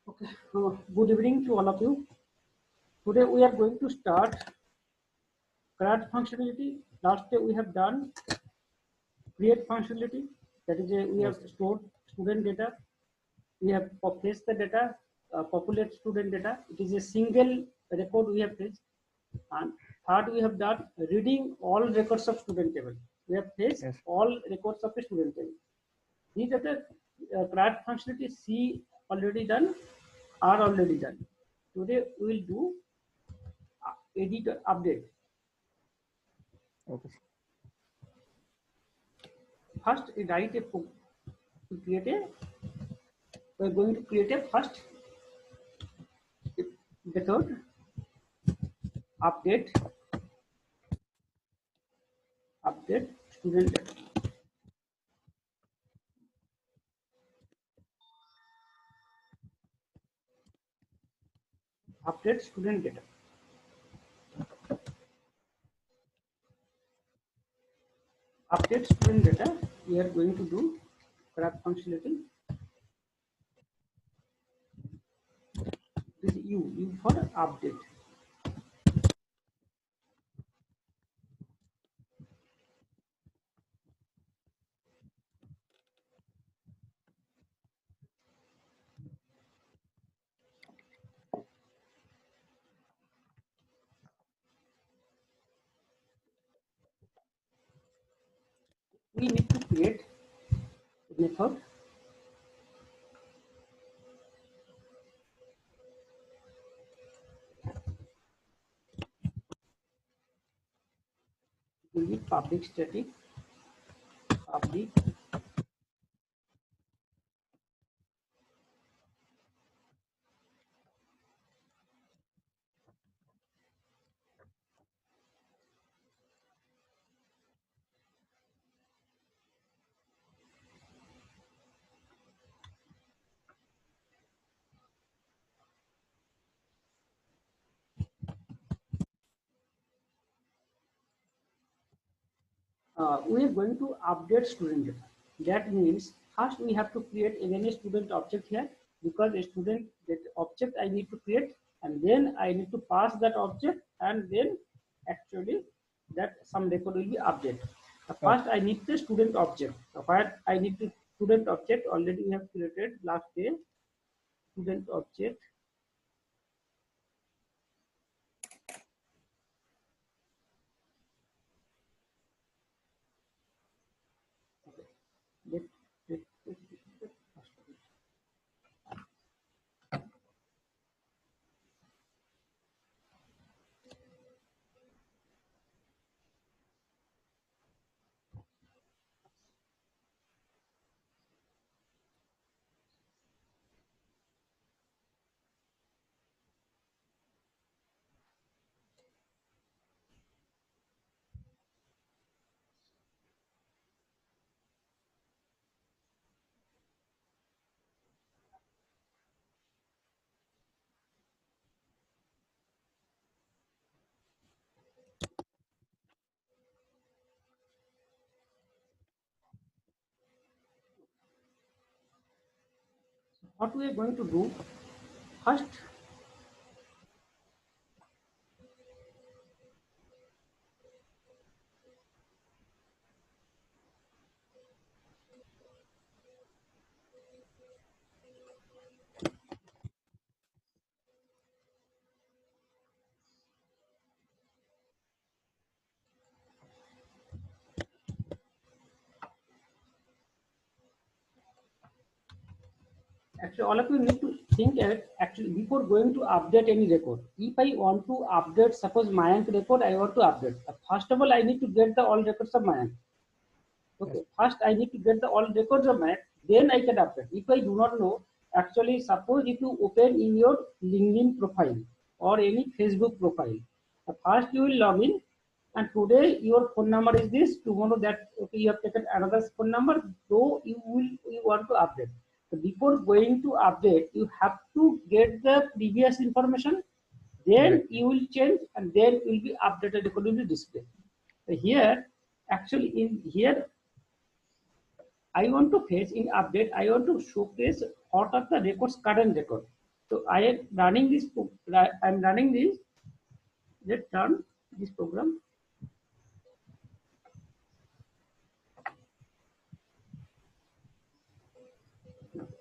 Okay, good evening to all of you. Today we are going to start CRUD functionality. Last day we have done create functionality. That is, we have stored student data. We have fetched the data, populate student data. It is a single record we have fetched. And third, we have done reading all records of student table. We have fetched all records of the student table. These are the CRUD functionality C already done, R already done. Today we will do edit update. Okay. First, write a we're going to create a first method update student data. Update student data. Update student data. We are going to do CRUD functionality. This is U for update. We need to create a method will be public static public we are going to update student data. That means first we have to create again a student object here, because a student that object I need to create, and then I need to pass that object, and then actually that some record will be updated. First I need the student object. Where I need the student object, already we have created last day student object. Let, let, let, let, what we are going to do first. Actually, all of you need to think actually before going to update any record. If I want to update, suppose Mayank record, I want to update. First of all, I need to get the all records of Mayank. Okay, first I need to get the all records of Mayank, then I can update. If I do not know, actually, suppose if you open in your LinkedIn profile or any Facebook profile, first you will log in, and today your phone number is this. Tomorrow that okay, you have taken another phone number, so you want to update. So before going to update, you have to get the previous information, then you will change, and then will be updated according to display. So here, actually, in here, I want to fetch in update. I want to showcase what are the records, current record. So I am running this. I am running this. Let's run this program.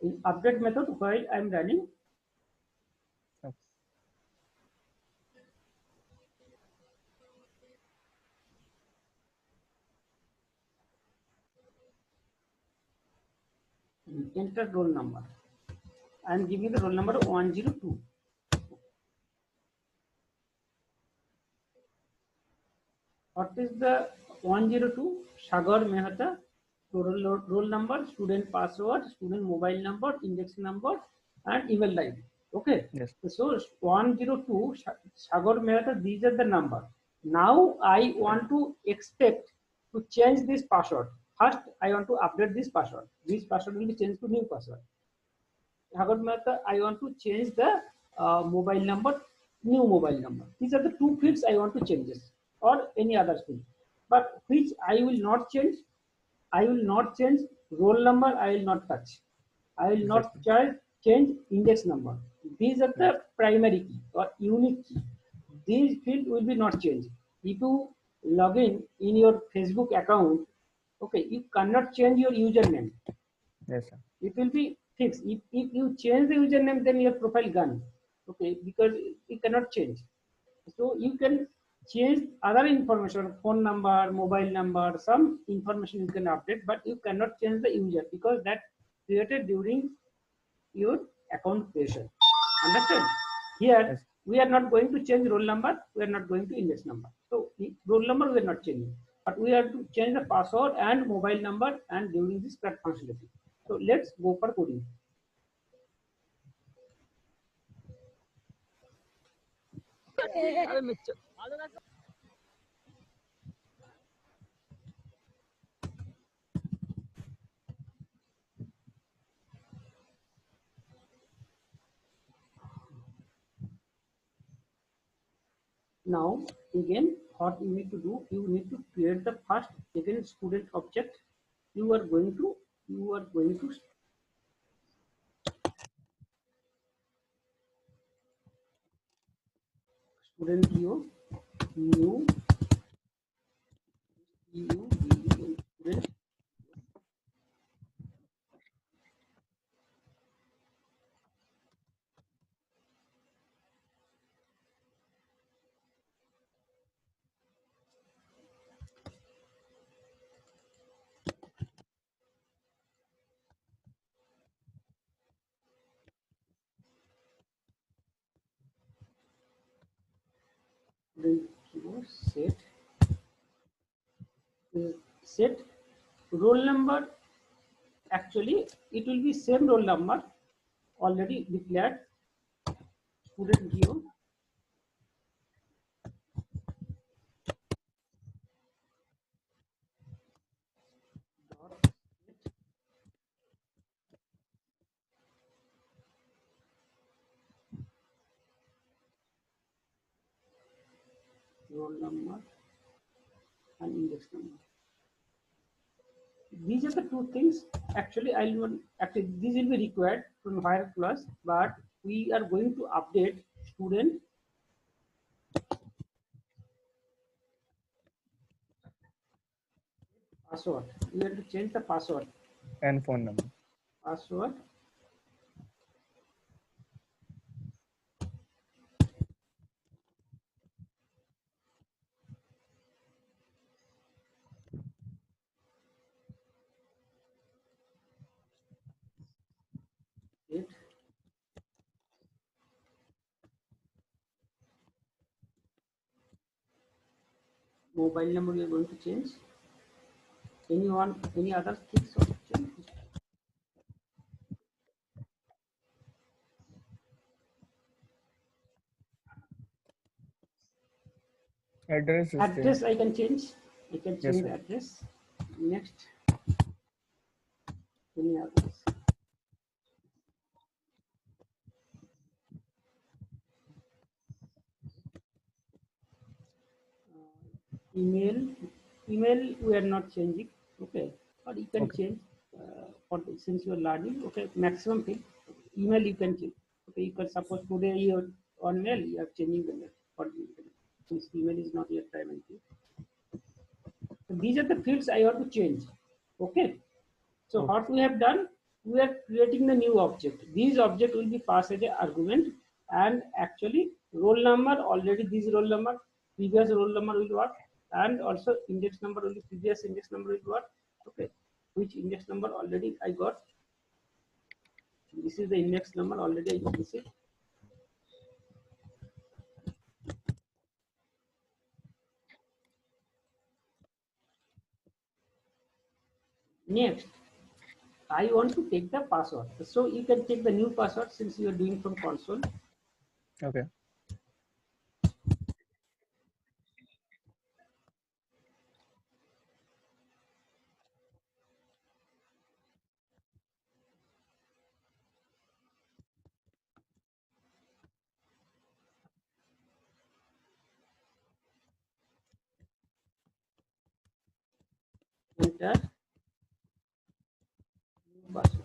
In update method, while I am running, Okay. enter roll number. I am giving the roll number 102. What is the 102? Sagar Mehta. Roll number, student password, student mobile number, index number, and email ID. Okay. Yes. So 102 Sagar Mehta. These are the number. Now I want to expect to change this password. First, I want to update this password. This password will be changed to new password. Sagar Mehta, I want to change the mobile number, new mobile number. These are the two fields I want to change this, or any other field. But which I will not change. I will not change roll number. I will not touch. I will not change index number. These are the primary key or unique key. These field will be not changed. If you log in your Facebook account, okay, you cannot change your username. Yes, sir. It will be fixed. If you change the username, then your profile gone. Okay, because it cannot change. So you can change other information, phone number, mobile number, some information you can update, but you cannot change the user because that created during your account creation. Understand? Here Yes. we are not going to change roll number, we are not going to index number. So roll number we are not changing, but we have to change the password and mobile number and during this CRUD functionality. So let's go for coding. Now again, what you need to do, you need to create the first again student object. You are going to student new student. Set set roll number. Actually it will be same roll number already declared. Student geo dot set roll number and index number. These are the two things. Actually actually these will be required from higher class, but we are going to update student password. We have to change the password. And phone number. Password it mobile number we are going to change. Any other things or change? Address is Address I can change. I can Yes, change sir. the address. Next, any others? Email. Email we are not changing. Okay, but you can Okay. change since you are learning. Okay, maximum thing. Email you can change. Okay, you can suppose today you are on mail, you are changing the mail. Or this email is not yet primary key. So these are the fields I want to change. Okay. So Okay. what we have done, we are creating the new object. These object will be passed as an argument, and actually roll number, already this roll number, previous roll number will work, and also index number will be previous index number will work. Okay, which index number already I got. This is the index number already I got this. Next, I want to take the password. So you can take the new password since you are doing from console. Okay. Enter new password.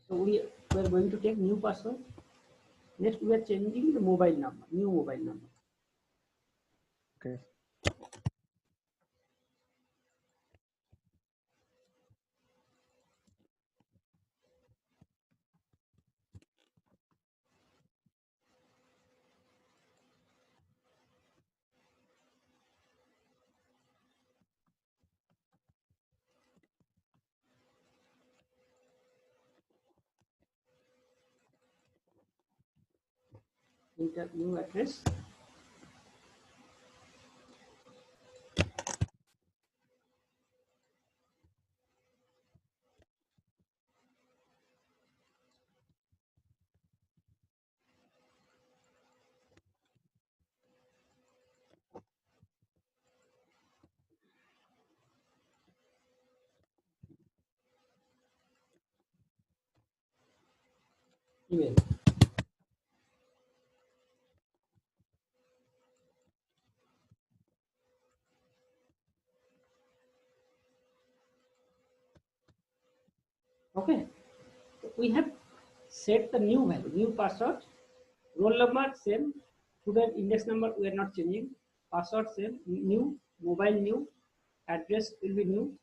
So we are going to take new password. Next, we are changing the mobile number, new mobile number. Okay. Enter new address. Email. Okay. So we have set the new value, new password, roll number same, student index number we are not changing, password same, new, mobile new, address will be new.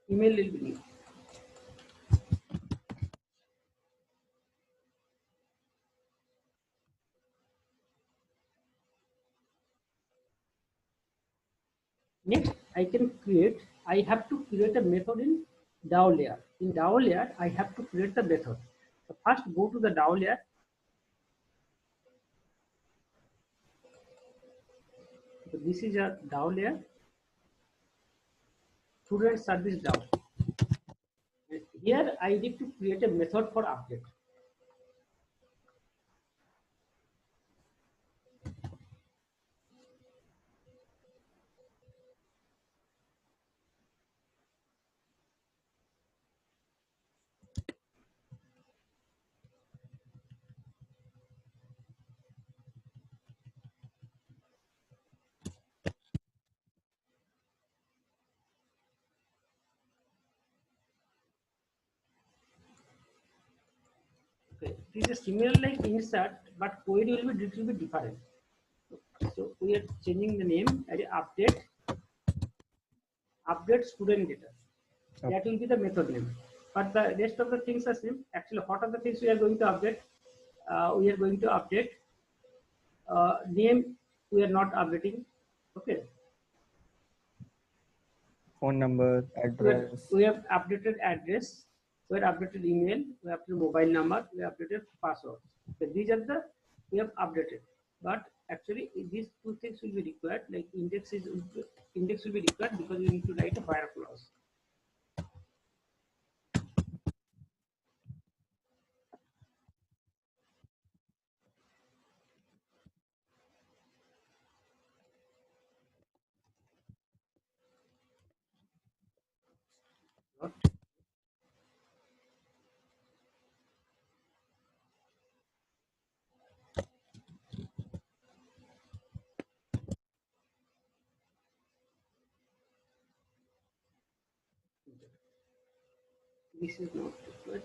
Email will be new. Next, I have to create a method in DAO layer. In DAO layer, I have to create the method. So first go to the DAO layer. So this is a DAO layer, student service DAO. Here I need to create a method for update. Okay, this is similar like insert, but code will be little bit different. So we are changing the name as update student data. Okay. That will be the method name. But the rest of the things are same. Actually, what are the things we are going to update? We are going to update name. We are not updating. Okay. Phone number, address. We have updated address. We have updated email. We have updated mobile number. We have updated password. So these are the we have updated. But Actually, these two things will be required. Like index will be required because you need to write a where clause. Not this is not required.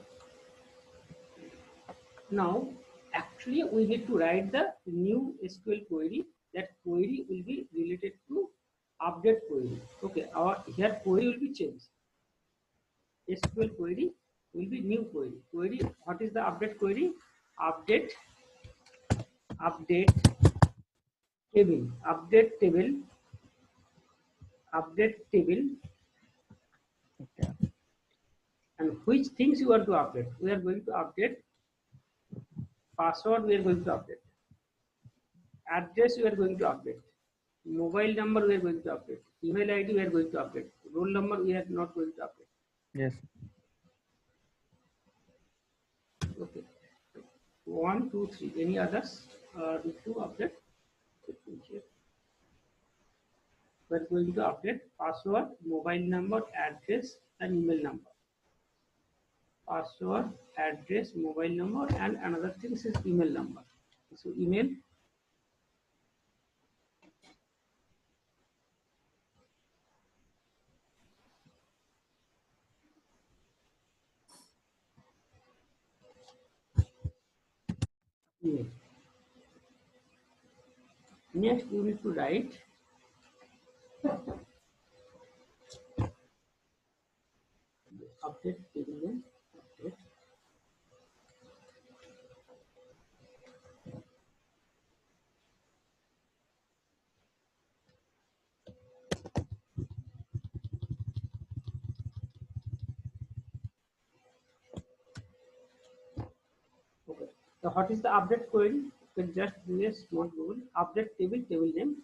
Now, actually, we need to write the new SQL query. That query will be related to update query. Okay, our here query will be changed. SQL query will be new query. Query, what is the update query? Update, update table, update table, Okay. and which things you want to update. We are going to update password. We are going to update address. We are going to update mobile number. We are going to update email ID. We are going to update roll number. We are not going to update. Yes. Okay. 1, 2, 3. Any others? Need to update. We are going to update password, mobile number, address, and email number. Password, address, mobile number, and another thing is email number. So email. Email. Next, you need to write update table name. Update. Okay. So what is the update query? You can just do a small Google update table name.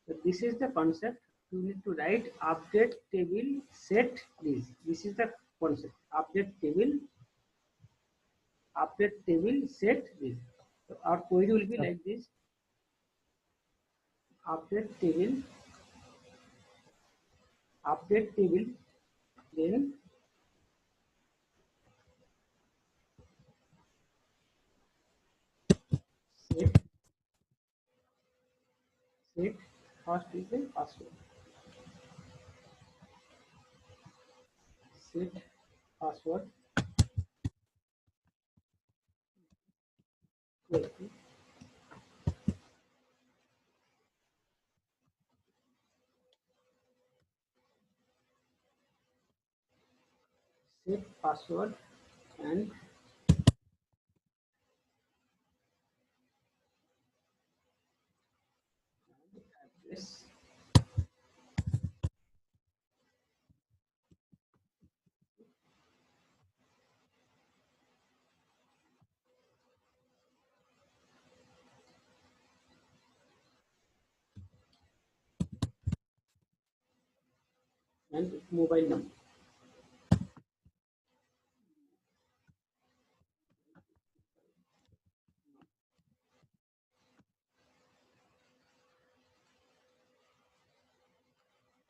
So this is the concept. You need to write update table set this. This is the concept. Update table set this. So our query will be Okay. like this. Update table, then set, first is the password. Set password. Wait, set password and address. And mobile number.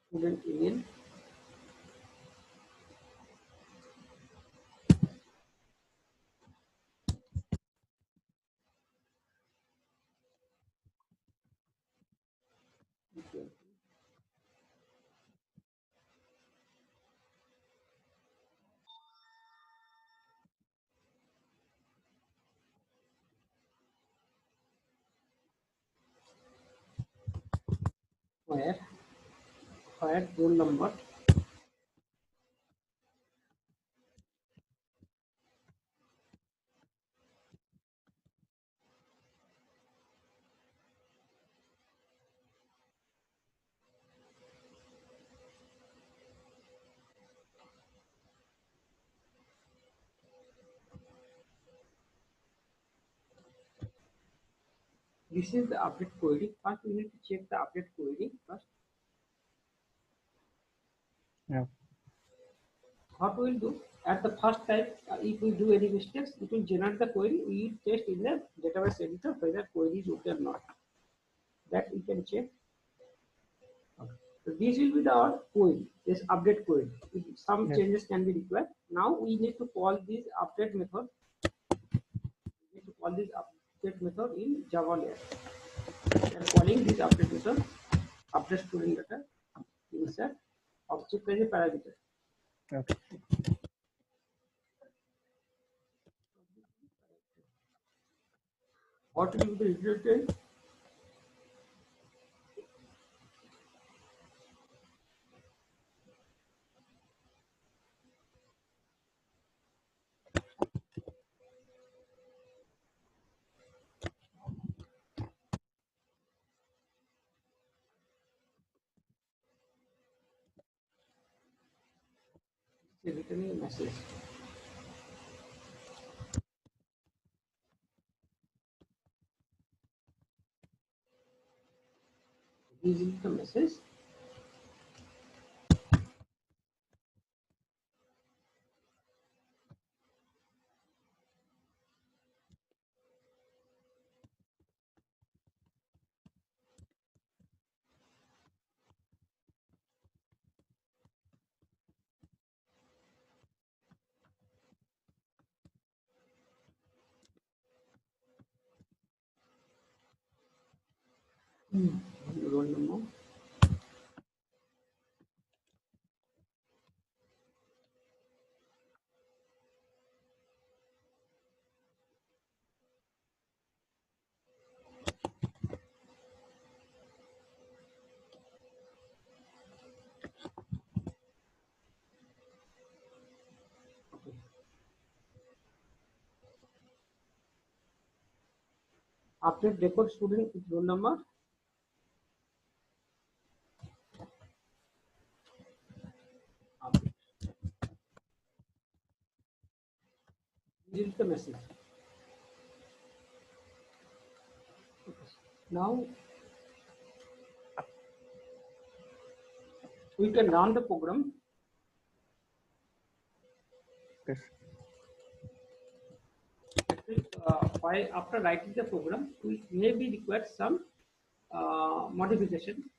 Student email. where roll number this is the update query. First we need to check the update query first. Yeah. What we will do at the first time, if we do any mistakes, it will generate the query. We will test in the database editor whether query is okay or not. That we can check. Okay. So this will be the our query, this update query. If some Yes. changes can be required. Now we need to call this update method. We need to call this update method in Java layer. We are calling this update method, update student data, insert object as a parameter. Okay. What will be the result? Returning a message. This is the message. Roll number. Okay. Update record student with roll number. Update. This is the message. Okay. Now we can run the program. Yes. While after writing the program, we maybe require some modification.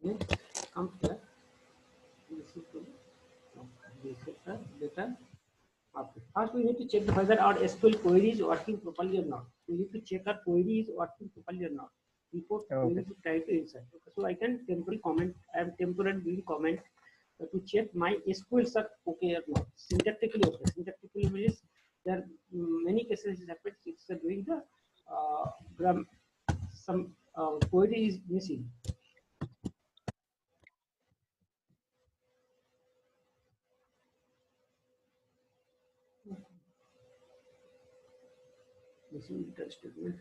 Next comes here. This is the data. Okay. First, we need to check whether our SQL query is working properly or not. We need to check our query is working properly or not before we Okay. need to try to insert. Okay. So I can temporarily comment. I am temporarily doing comment to check my SQLs are okay or not. Syntactically okay. Syntactically means there are many cases it happens. It's doing the some query is missing. Missing return statement.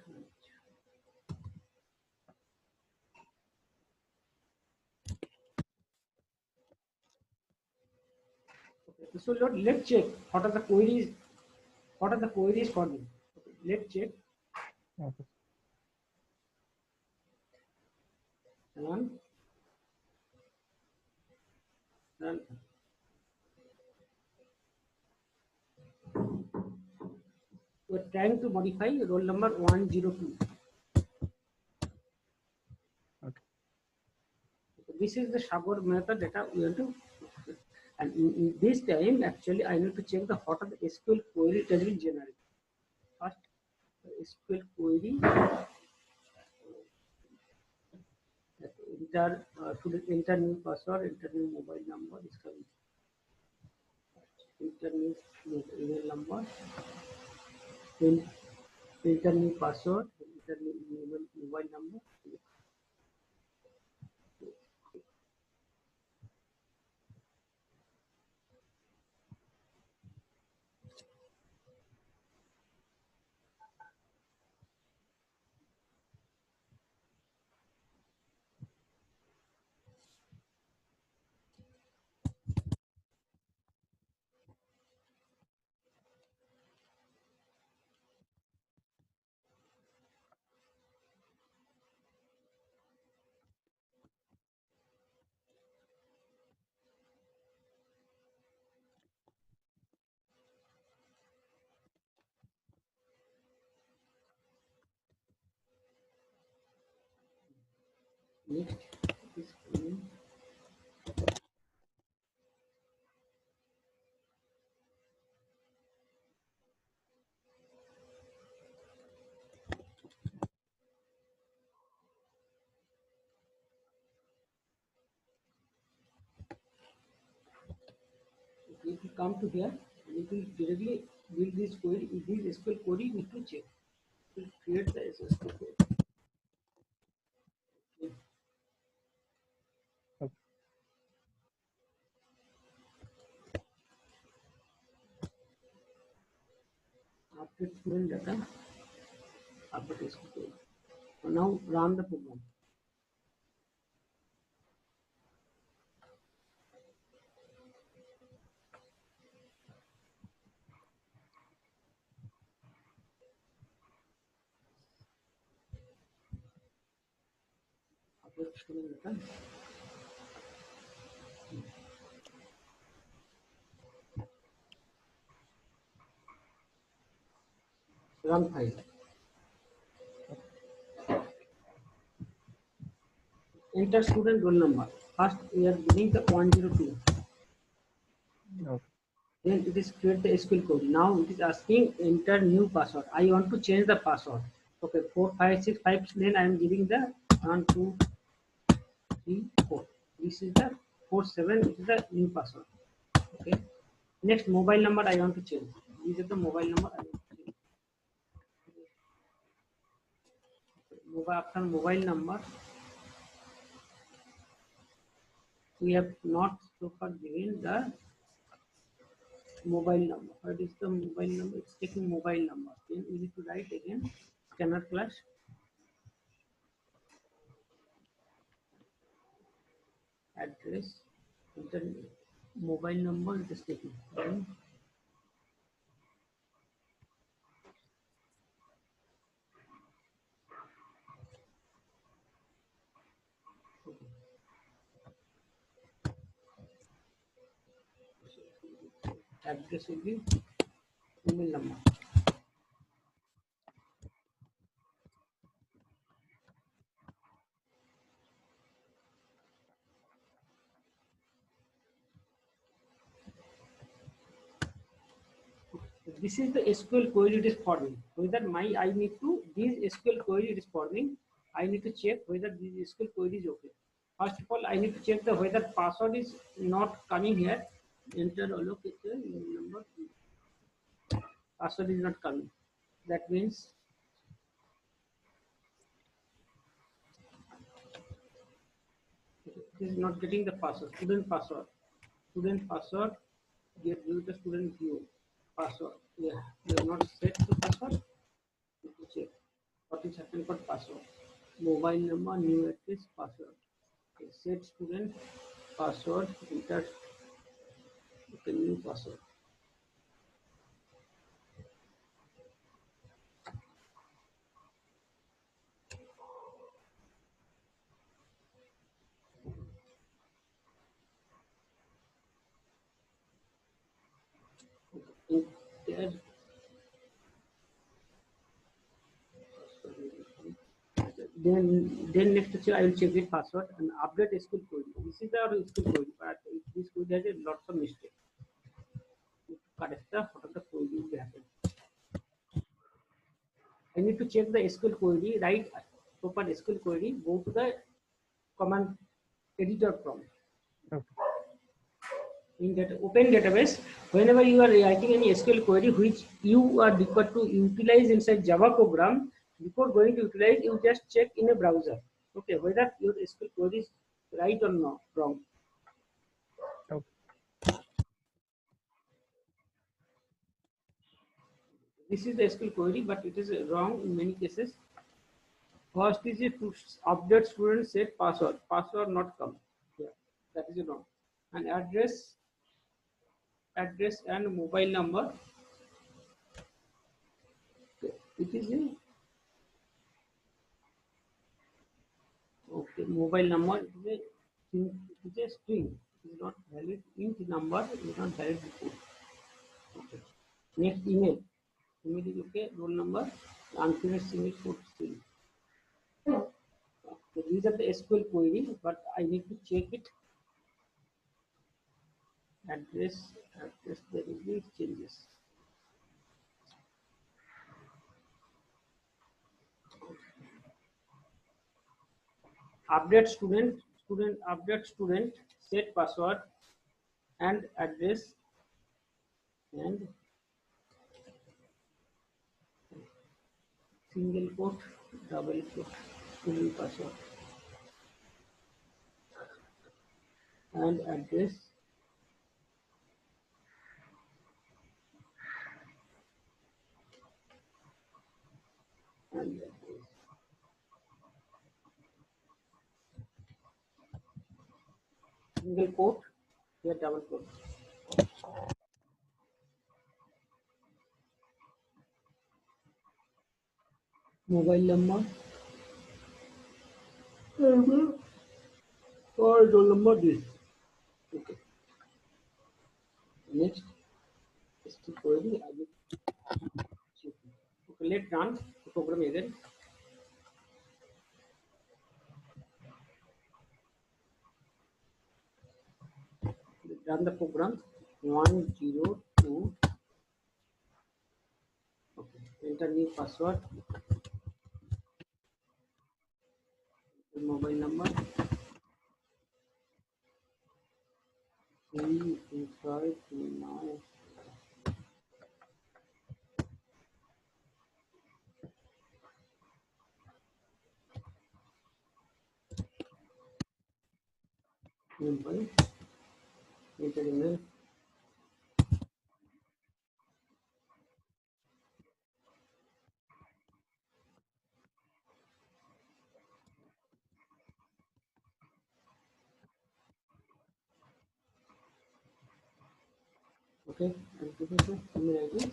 Okay. So let's check what are the queries. What are the queries for me? Okay, let's check. Okay. Run. Run. We're trying to modify roll number 102. Okay. This is the Sagar method data we want to, and in this time actually I need to check the what are the SQL query that will generate. First SQL query, enter new password, enter new mobile number is coming. Enter new email number, enter new password, enter new mobile number. Next is if you come to here, it will directly build this query. This SQL query need to check. It will create the SQL query. Okay. Update student data, update SQL query. So now run the program. Update student data. Run file. Enter student roll number. First we are giving the 102. Okay. Then it is create the SQL code. Now it is asking enter new password. I want to change the password. Okay, 4565. Then I am giving the 1, 2, 3, 4. This is the 47. This is the new password. Okay. Next mobile number I want to change. This is the mobile number I want to change. Mobile after mobile number we have not so far given the mobile number. What is the mobile number? It's taking mobile number. Then we need to write again scanner class address, enter mobile number. It is taking. Then address will be email number. This is the SQL query it is forming. Whether I need to this SQL query it is forming, I need to check whether this SQL query is okay. First of all, I need to check the whether password is not coming here. Enter allocated number. Password is not coming. That means it is not getting the password. Student password. Student password. Get view the student view password. Yeah, you have not set the password. Need to check what is happening for password. Mobile number, new address, password. Okay, set student password. Enter Okay, new password. Okay. There. Then next I will check the password and update SQL query. This is our SQL query, but this query has a lots of mistakes. Correct the what of the query will happen. I need to check the SQL query, write proper SQL query, go to the command editor prompt. Okay. In that open database, whenever you are writing any SQL query which you are required to utilize inside Java program, before going to utilize, you just check in a browser, okay, whether your SQL query is right or not wrong. Okay. This is the SQL query, but it is wrong in many cases. First is it to update student set password. Password not come. Yeah, that is wrong. And address and mobile number. Okay. It is a okay. Mobile number it is a string. It is not valid. Int number is not valid before. Okay. Next email. Email is okay. Roll number. Unfinished single quote string. So these are the SQL query, but I need to check it. Address there will be changes. Update student update student set password and address and single quote double quote student password and address and address. Single quote here double quote. Mobile number or roll number this. Okay. Next is the query. I will check. Okay, let's run the program again. Run the program 102. Okay. Enter new password. The mobile number. 32529. Mobile. Enter email. Okay, and this is the email ID.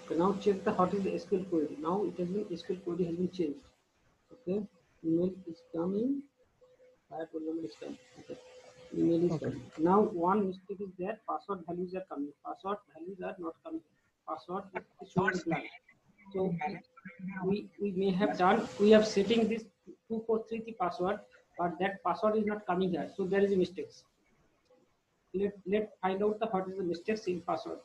Okay, now check the what is the SQL query. Now it has been SQL query has been changed. Okay, email is coming. Fire roll number is coming. Okay, email is Okay. coming. Now one mistake is there. Password values are coming. Password values are not coming. Password is showing blank. So we may have done. We have setting this 2433 password, but that password is not coming here. So there is a mistake. Let find out the what is the mistakes in password.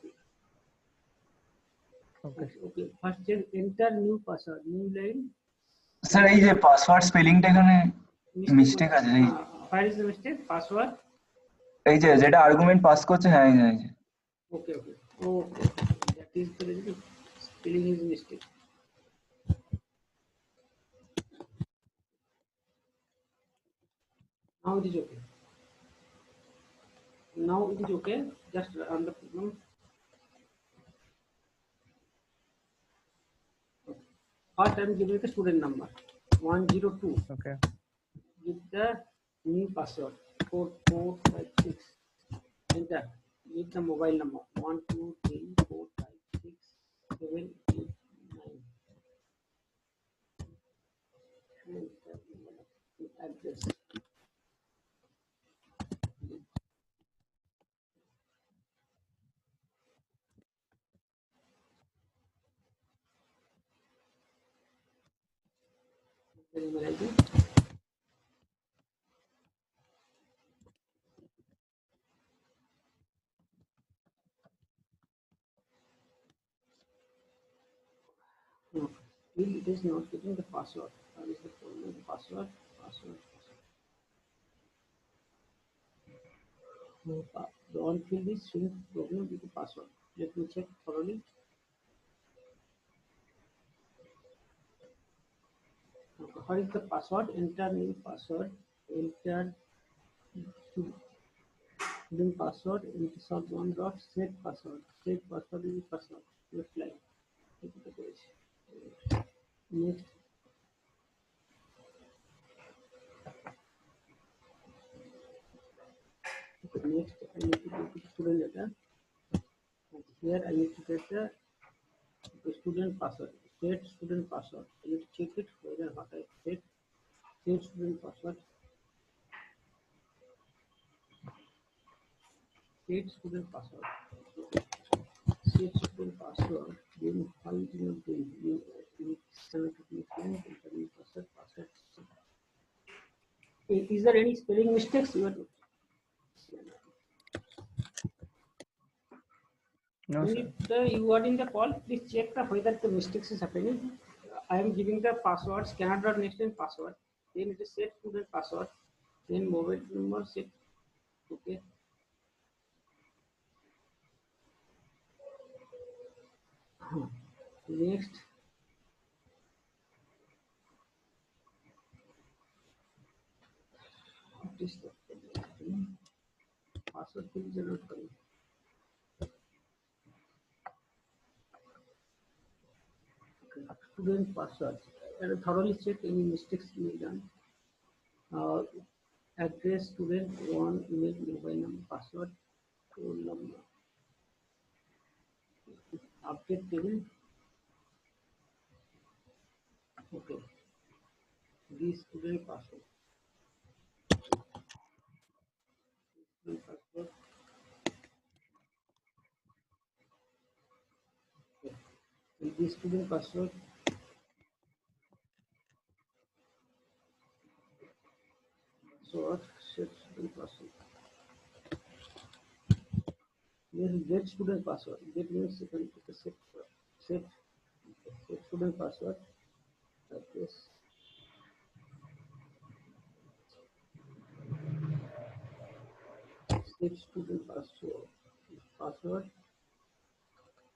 Okay. Okay, first check enter new password, new line. Sir এই যে password স্পেলিংটা এখানে mistake আছে এই Where is the mistake? Password. এই যে যেটা argument pass করছে হ্যাঁ এই যে Okay. That is the reason. Spelling is mistake. Now it is okay. Now it is okay. Just run the program. First, I am giving the student number 102. Okay. Give the new password 4456. Enter. Need the mobile number 1 2 3 4 5 6 7 8 9. Address. Email ID. No, still it is not getting the password. What is the problem? Password. No, don't fill this string problem with the password. Let me check thoroughly. Okay, what is the password? Enter new password. Enter student password. Insert one dot set password. Set password is password. Left line. Take the page. Next. Okay, next I need to go to student data. And here I need to get the student password. Set student password. I need to check it whether what I set student password. Set student password. Set student password. Then how it is not doing. You need to enter password. Is there any spelling mistakes? No, sir. When you are in the call, please check whether the mistakes is happening. I am giving the password, scanner next and password. Then it is set student password. Then mobile number set. Okay. Next. What is the password fields are not coming. Okay. Student password. I will thoroughly check any mistakes being done. Address student one, email, mobile number, password, roll number. Update table. Okay. This student password. Student password. Okay. And this student password. So what? Set student password. Then get student password. Get means you can put a set student password. Like this. Set student password.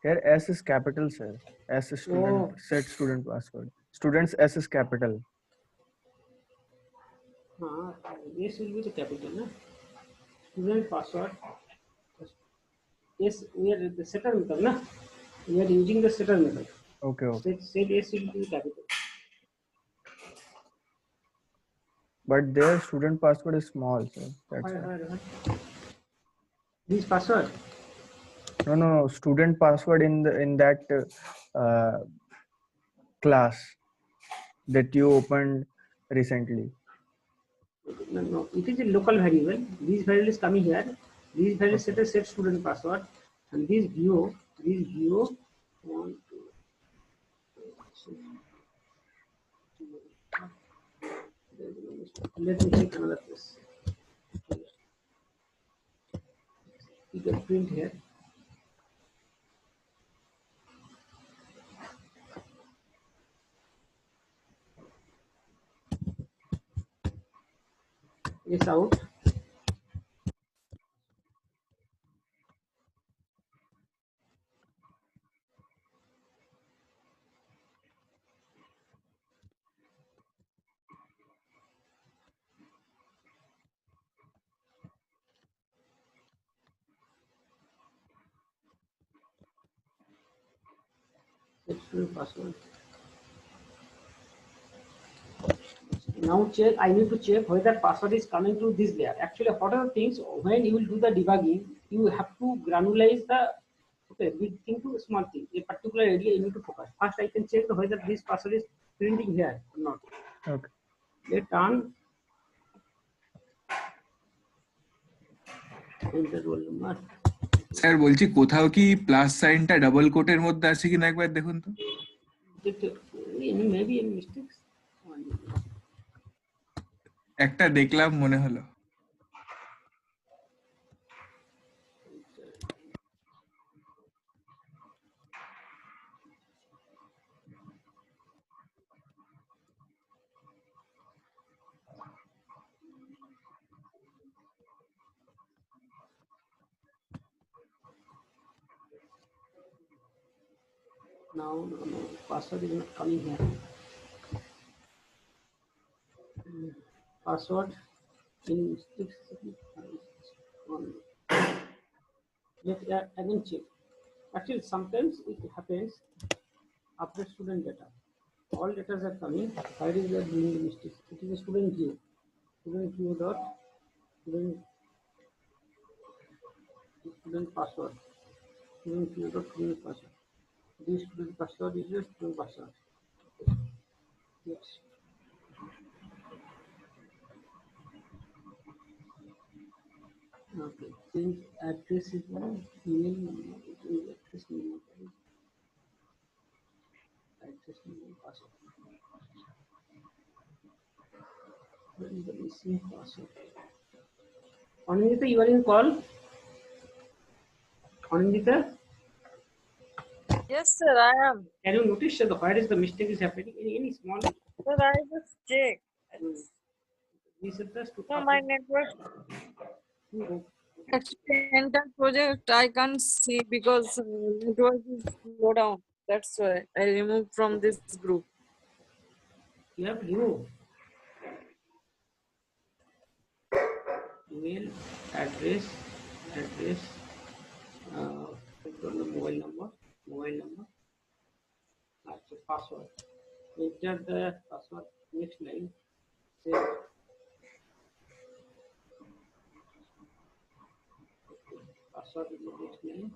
Here S is capital, sir. S is student. Oh. Set student password. Students S is capital. This will be the capital, na? Student password. Yes, we are the setter method, na? We are using the setter method. Okay, okay. Set S will be capital. But their student password is small, sir. That's why. This password. No. Student password in that class that you opened recently. No. It is a local variable. This variable is coming here. This variable set a set student password, and this view, 1, 2, 6. Let me check another place. You can print here. Yes, out. Set student password. Now check. I need to check whether password is coming to this layer. Actually, what are the things when you will do the debugging? you have to granularize the big thing to small thing. A particular area you need to focus. First, I can check whether this password is printing here or not. Okay. Let's turn enter roll number. Sir বলছি কোথাও কি plus সাইনটা double কোটের মধ্যে আছে কিনা একবার দেখুন তো। Maybe any mistakes. একটা দেখলাম মনে হলো। No, password is not coming here. Password in 6 let again check. Actually, sometimes it happens after student data. All data are coming. Why is there doing the mistakes? It is a student view. Student view dot student password. Student view dot student password. This student password is a student password. Yes. Okay. Change address is one. Email address email address email password. What is the missing password? Anindita, you are in call. Anindita, Yes, sir, I am. can you notice where is the mistake is happening? Any small? Sir, I just check. This is just to No, my network. Actually, entire project I can't see because network is slow down. That's why I removed from this group. You have removed email address, mobile number, password. Enter the password. Next line. Save. Password in the next line.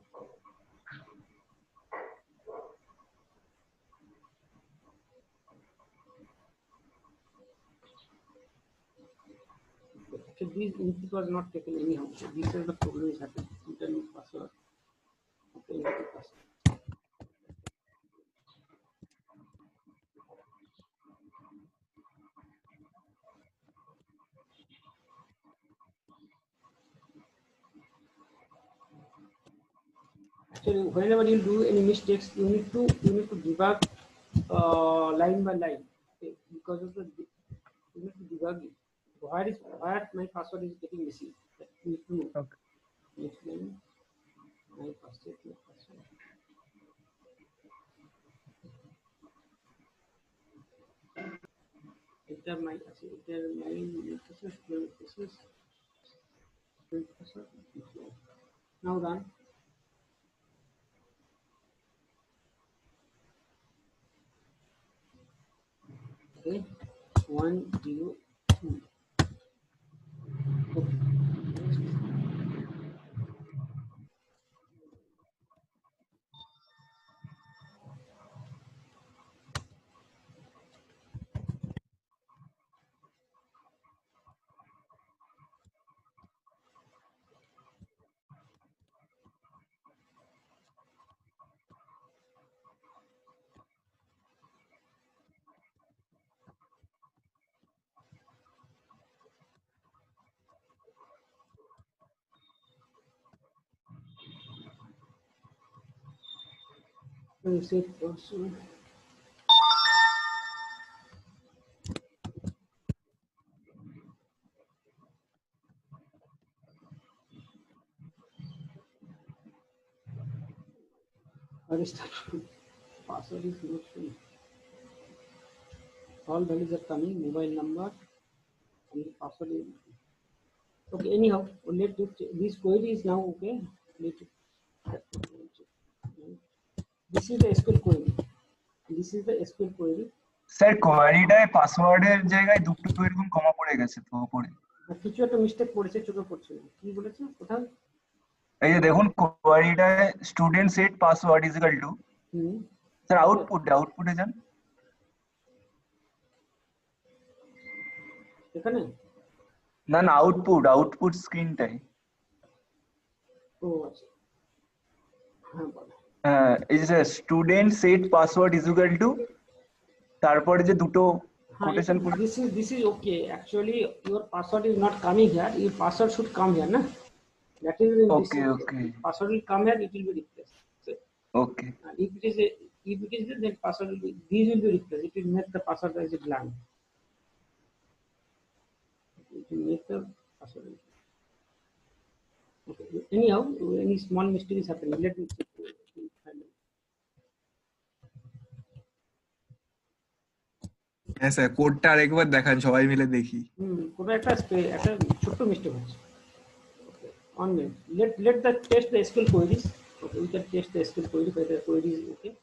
So this input was not taken anyhow. So this is the problem is happening. Internet password. Okay, enter the password. Actually, whenever you do any mistakes, you need to debug line by line. Okay? Because of the you need to debug it. Where my password is getting missing. You need to know. Okay. Next line, my password. Enter my password. Now run. Okay, 102. Okay. Save password. Where is the password is not showing. All values are coming. Mobile number and the password is okay. Anyhow, let it, this query is now okay. Let it, this is the SQL query. This is the SQL query. Sir কোয়ারিটায় পাসওয়ার্ডের জায়গায় দুটো এরকম কমা পড়ে গেছে তো পড়ে। কিছু একটা মিস্টেক পড়েছে, চোখে পড়ছে না। কি বলেছে কোথাও? এই যে দেখুন কোয়ারিটায় student set password is equal to hmm, sir আউটপুটে যান। এখানে না না আউটপুট স্ক্রিনটাই। ও আচ্ছা, হ্যাঁ বলো। এই যে student set password is equal two তারপরে যে দুটো Hi, কোটেশন করে this is okay. Actually, your password is not coming here. Your password should come here, na? That is in this. Okay Password will come here. It will be replaced. So, okay if it is a, if it is then password will be, these will be replaced. It will make the password as a blank. It will make the password. Okay. Anyhow, any small mistake is happening. Let me check. হ্যাঁ sir, কোডটা আরেকবার দেখান, সবাই মিলে দেখি। কোনো একটা ছোট্ট মিস্টেক হচ্ছে। One minute. Let the test the SQL queries. Okay, we can test the SQL query whether the query is okay.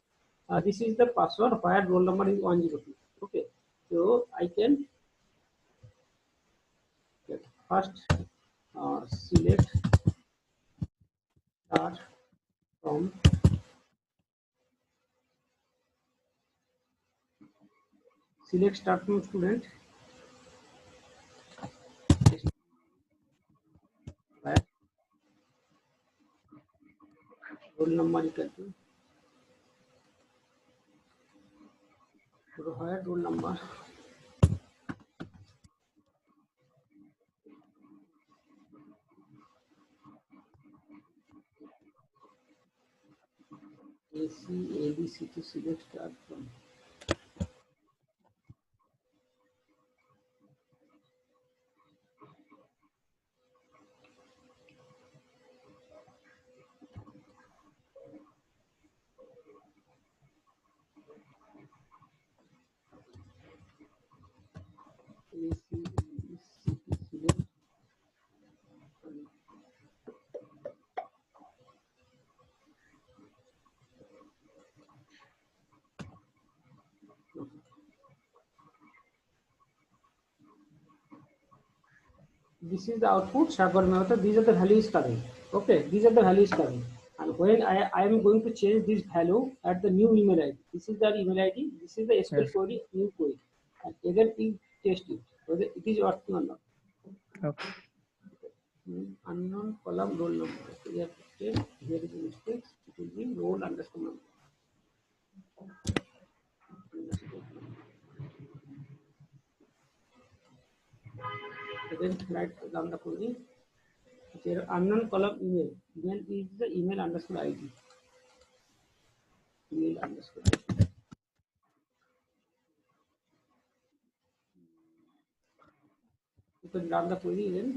This is the password where roll number is 102. Okay, so I can first select start from student where roll number equal to where roll number ABC to select start from. Select. This is the output server method. These are the values coming. Okay, these are the values coming. And when I am going to change this value at the new email ID. This is the email ID. This is the SQL Yes. query, new query. And again, we test it whether it is working or not. Okay. Unknown column roll number. So we have to check. Here is the mistake. It will be roll underscore number. Again, write down the query. Here unknown column email. Email is the email underscore ID. Email underscore ID. You can run the query again.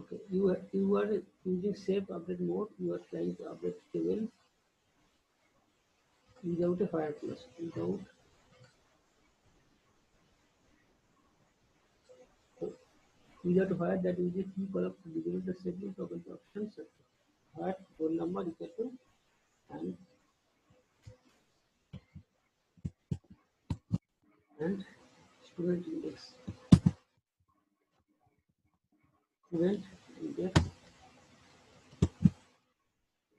Okay, you are using save update mode. You are trying to update table without a fireplace. Without fire that is a key column to disable the setting toggle to option set. Fire roll number equal to and student index. Student index.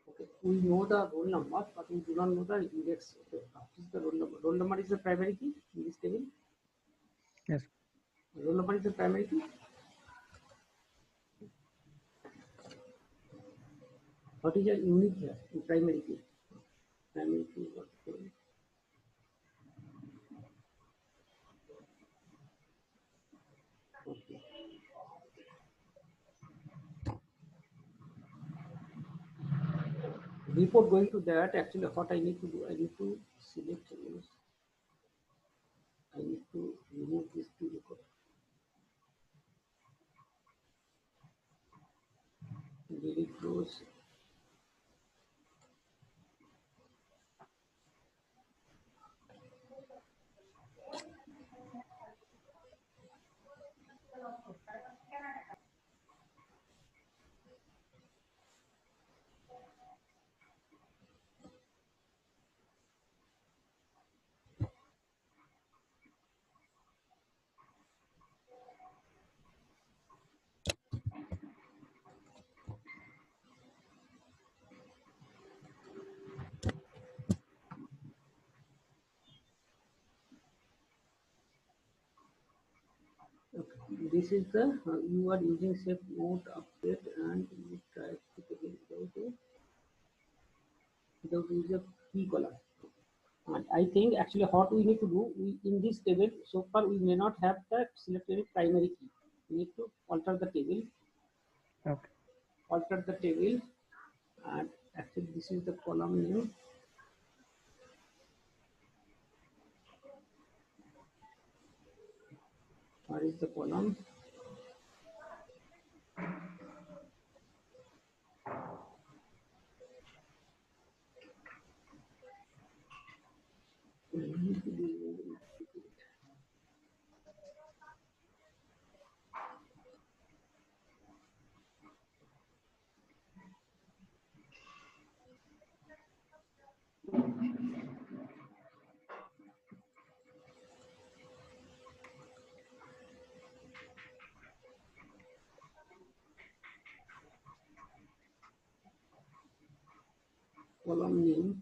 Okay, we know the roll number, but we do not know the index. Okay, what is the roll number? Roll number is the primary key in this table. Yes. Roll number is the primary key. What is your unique here in primary key? Primary key. Okay. Before going to that, actually, what I need to do, I need to select. I need to remove this two record. Delete those. Okay. This is the you are using shape mode update and you try to take it without use a key column. And I think actually what we need to do, in this table, so far we may not have the selected primary key. We need to alter the table, Okay. And actually this is the column name. Where is the column? Column name.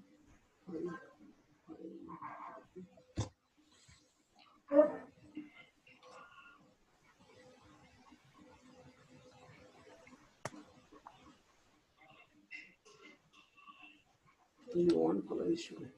Only one column is shown.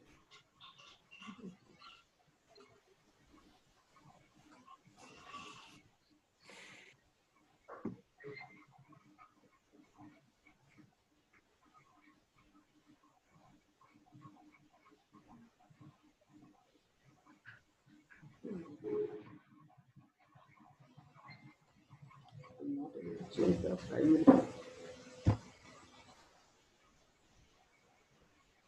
I'm not able to change the primary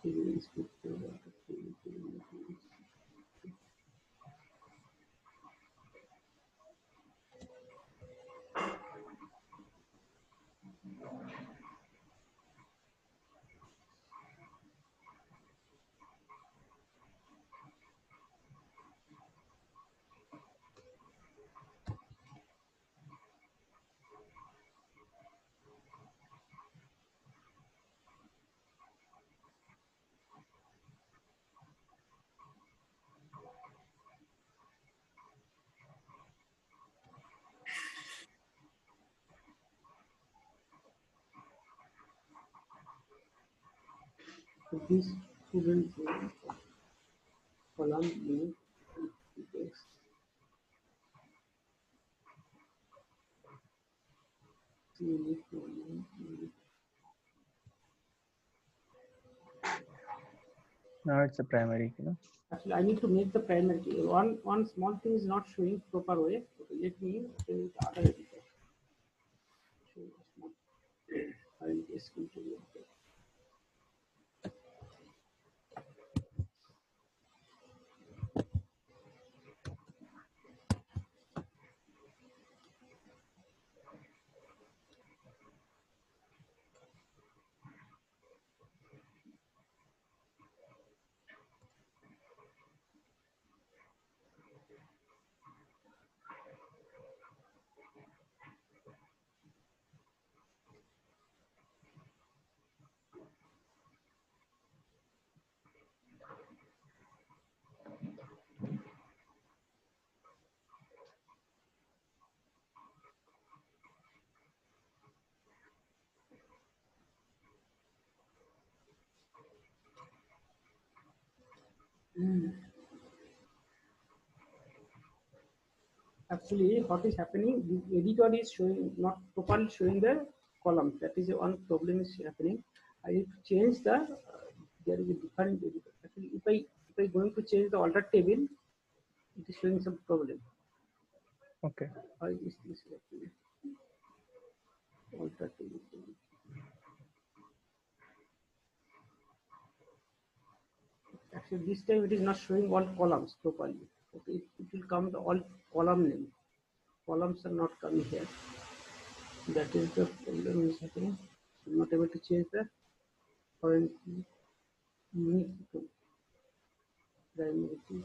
table is put to the table. So this student name, column name, text. Unit volume, unit. Now it's a primary key, no? Actually, I need to make the primary key. One small thing is not showing proper way. Okay, let me tell you the other editor. Show the small file is going to be okay. Actually, what is happening? The editor is showing not properly showing the column. That is one problem is happening. I need to change the. There is a different editor. Actually, if I going to change the alter table, it is showing some problem. Okay. Why is this actually alter table? Actually, this time it is not showing all columns properly. Okay, it will come the all column name. Columns are not coming here. That is the problem is happening. I'm not able to change the current unique to primary key.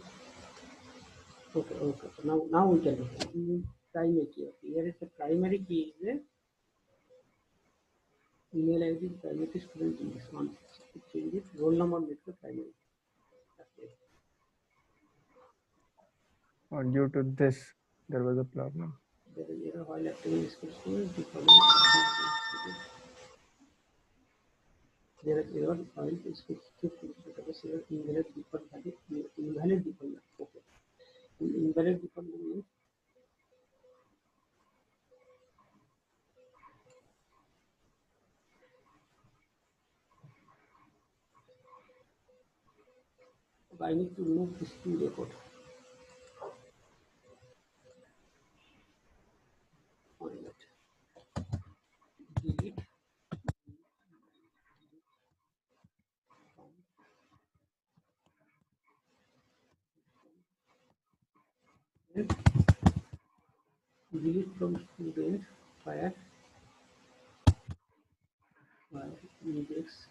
Okay. Now we can do primary key. Okay, here is the primary key is the email ID, primary student in this one. Change it. Roll number make the primary. Okay. Due to this, there was a problem. There is error while activating school students. The following there is error while school students. There is invalid default value. Invalid default value. Okay. Invalid default value. I need to remove this two record. One minute. Delete. Delete from student file index.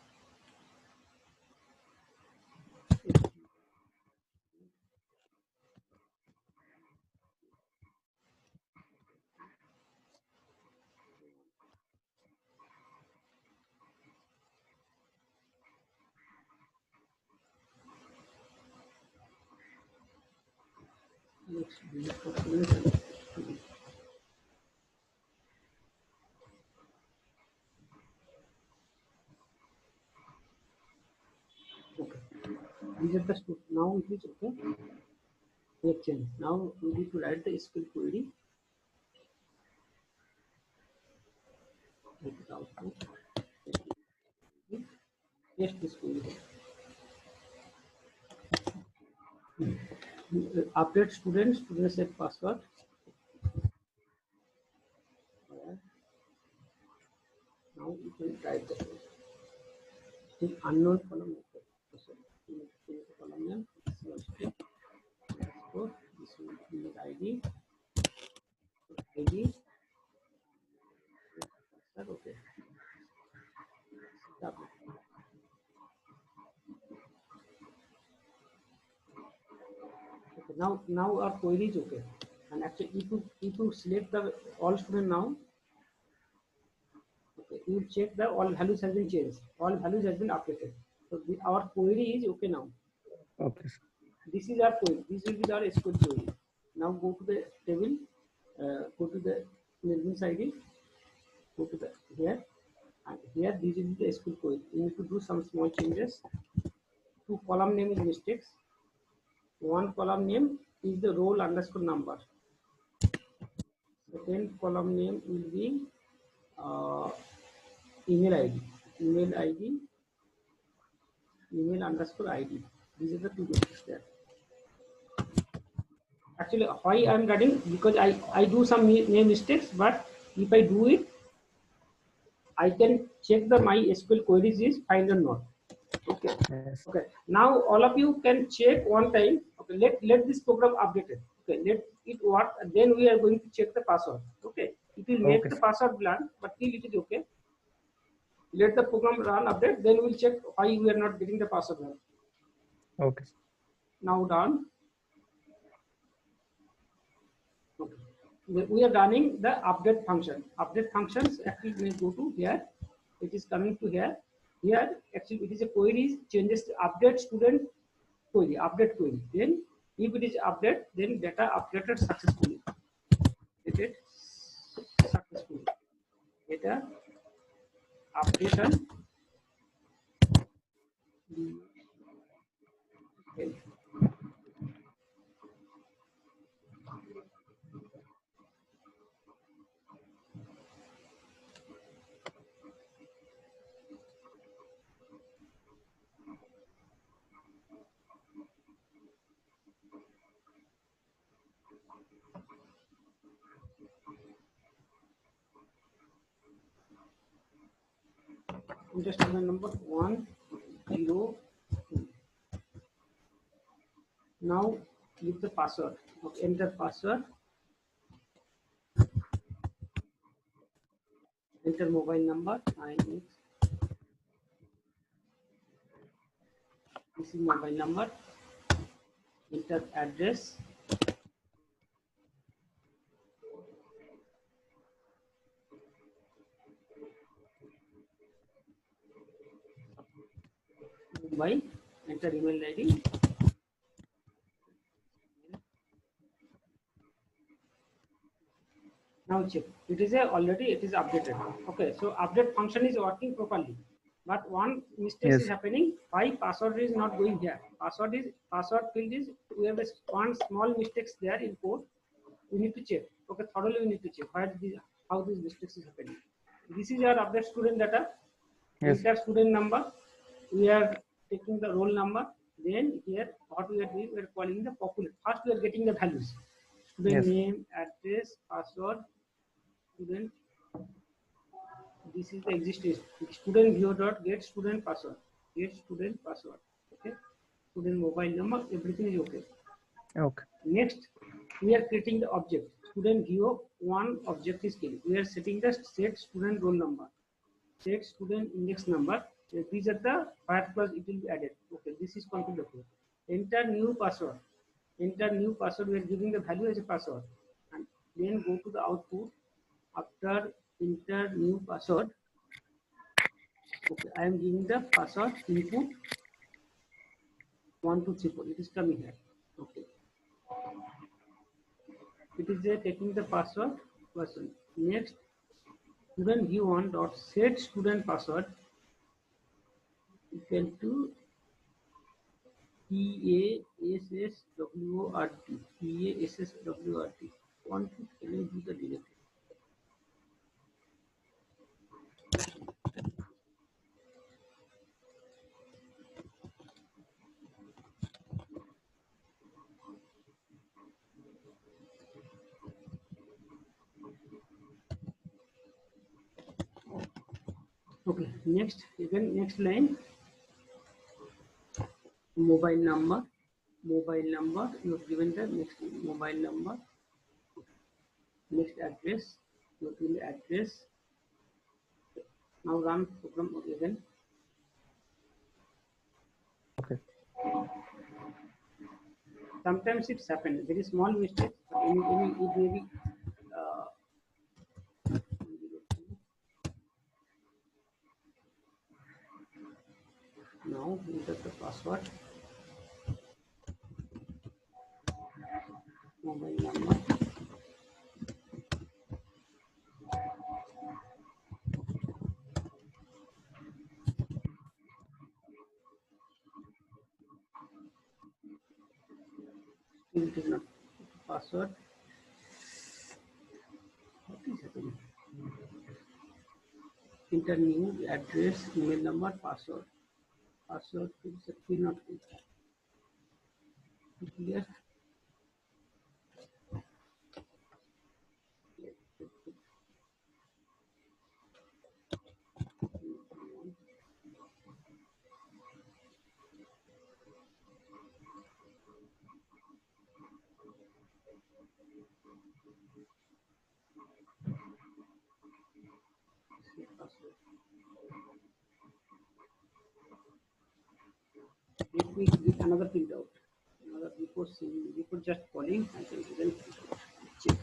Next, delete from student. Okay. These are the now it is okay. Make change. Now we need to write the SQL query. Take it output. Paste this query. Update student set password. Now you can write the unknown column method. So you need to change the column name. This will be ID. ID. Okay. Okay. Now our query is okay. And actually, if you select the all student now, okay, you check the all values has been changed. All values has been updated. So our query is okay now. Okay. This is our query. This will be our SQL query. Now go to the table. Go to the business ID. Go to the here. And here this is the SQL query. You need to do some small changes. Two column name is mistakes. One column name is the roll underscore number. Second column name will be email ID. Email underscore ID. These are the two mistakes there. Actually, why I am writing, because I do some name mistakes, but if I do it, I can check the my SQL queries is fine or not. Okay. Yes. Okay. Now all of you can check one time. Okay. Let this program updated. Okay. Let it work. Then we are going to check the password. Okay. It will make Okay. the password blank, but still it is okay. Let the program run update. Then we'll check why we are not getting the password now. Okay. Now done. Okay. We are running the update function. Update functions actually we go to here. It is coming to here. Here actually it is a query changes to update student query, update query. Then if it is update, then data updated successfully. Updated successfully. Data updated. Instruction number 1, 0. Now give the password. Okay, enter password. Enter mobile number. This is mobile number. Enter address. Mumbai. Enter email ID. Now check. It is already it is updated. Okay, so update function is working properly. But one mistake Yes. is happening. Why password is not going here? Password field is we have one small mistakes there in code. We need to check. Okay, thoroughly we need to check how these mistakes is happening. This is our update student data. Yes. Enter student number. We are taking the roll number. Then here what we are doing, we are calling the populate. First we are getting the values. Student Yes. name, address, password, student. This is the existing student view dot get student password. Get student password. Okay. Student mobile number. Everything is okay. Okay. Next, we are creating the object. Student view one object is created. We are setting the set student roll number, set student index number. These are the first class it will be added. Okay, this is configured. Okay. Enter new password. Enter new password. We are giving the value as a password, and then go to the output. After enter new password. Okay, I am giving the password input 1 2 3 4. It is coming here. Okay. It is taking the password person. Next, student view1 dot set student password equal to PASSWORD. PASSWORD. Want to tell you the delete. Okay, next next line, mobile number. Mobile number, you have given the next mobile number. Next address, you have given the address. Now run program again. Okay. Sometimes it's happened. Very small mistake, but it may be. Now enter the password. Mobile number. It is not password. What is happening? Enter new address, email number, password. Password is not clear. Let me get another print out. Another before just calling, I can then check.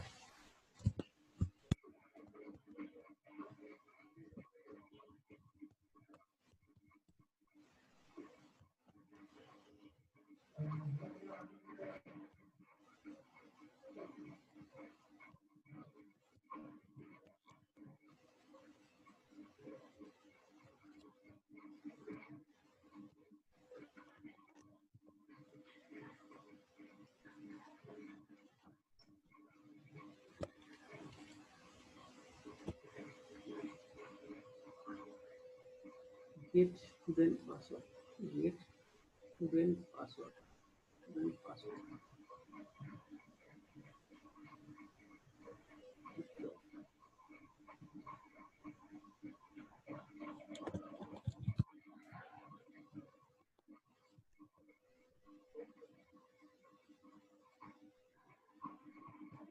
Get student password. Get student password. Student password.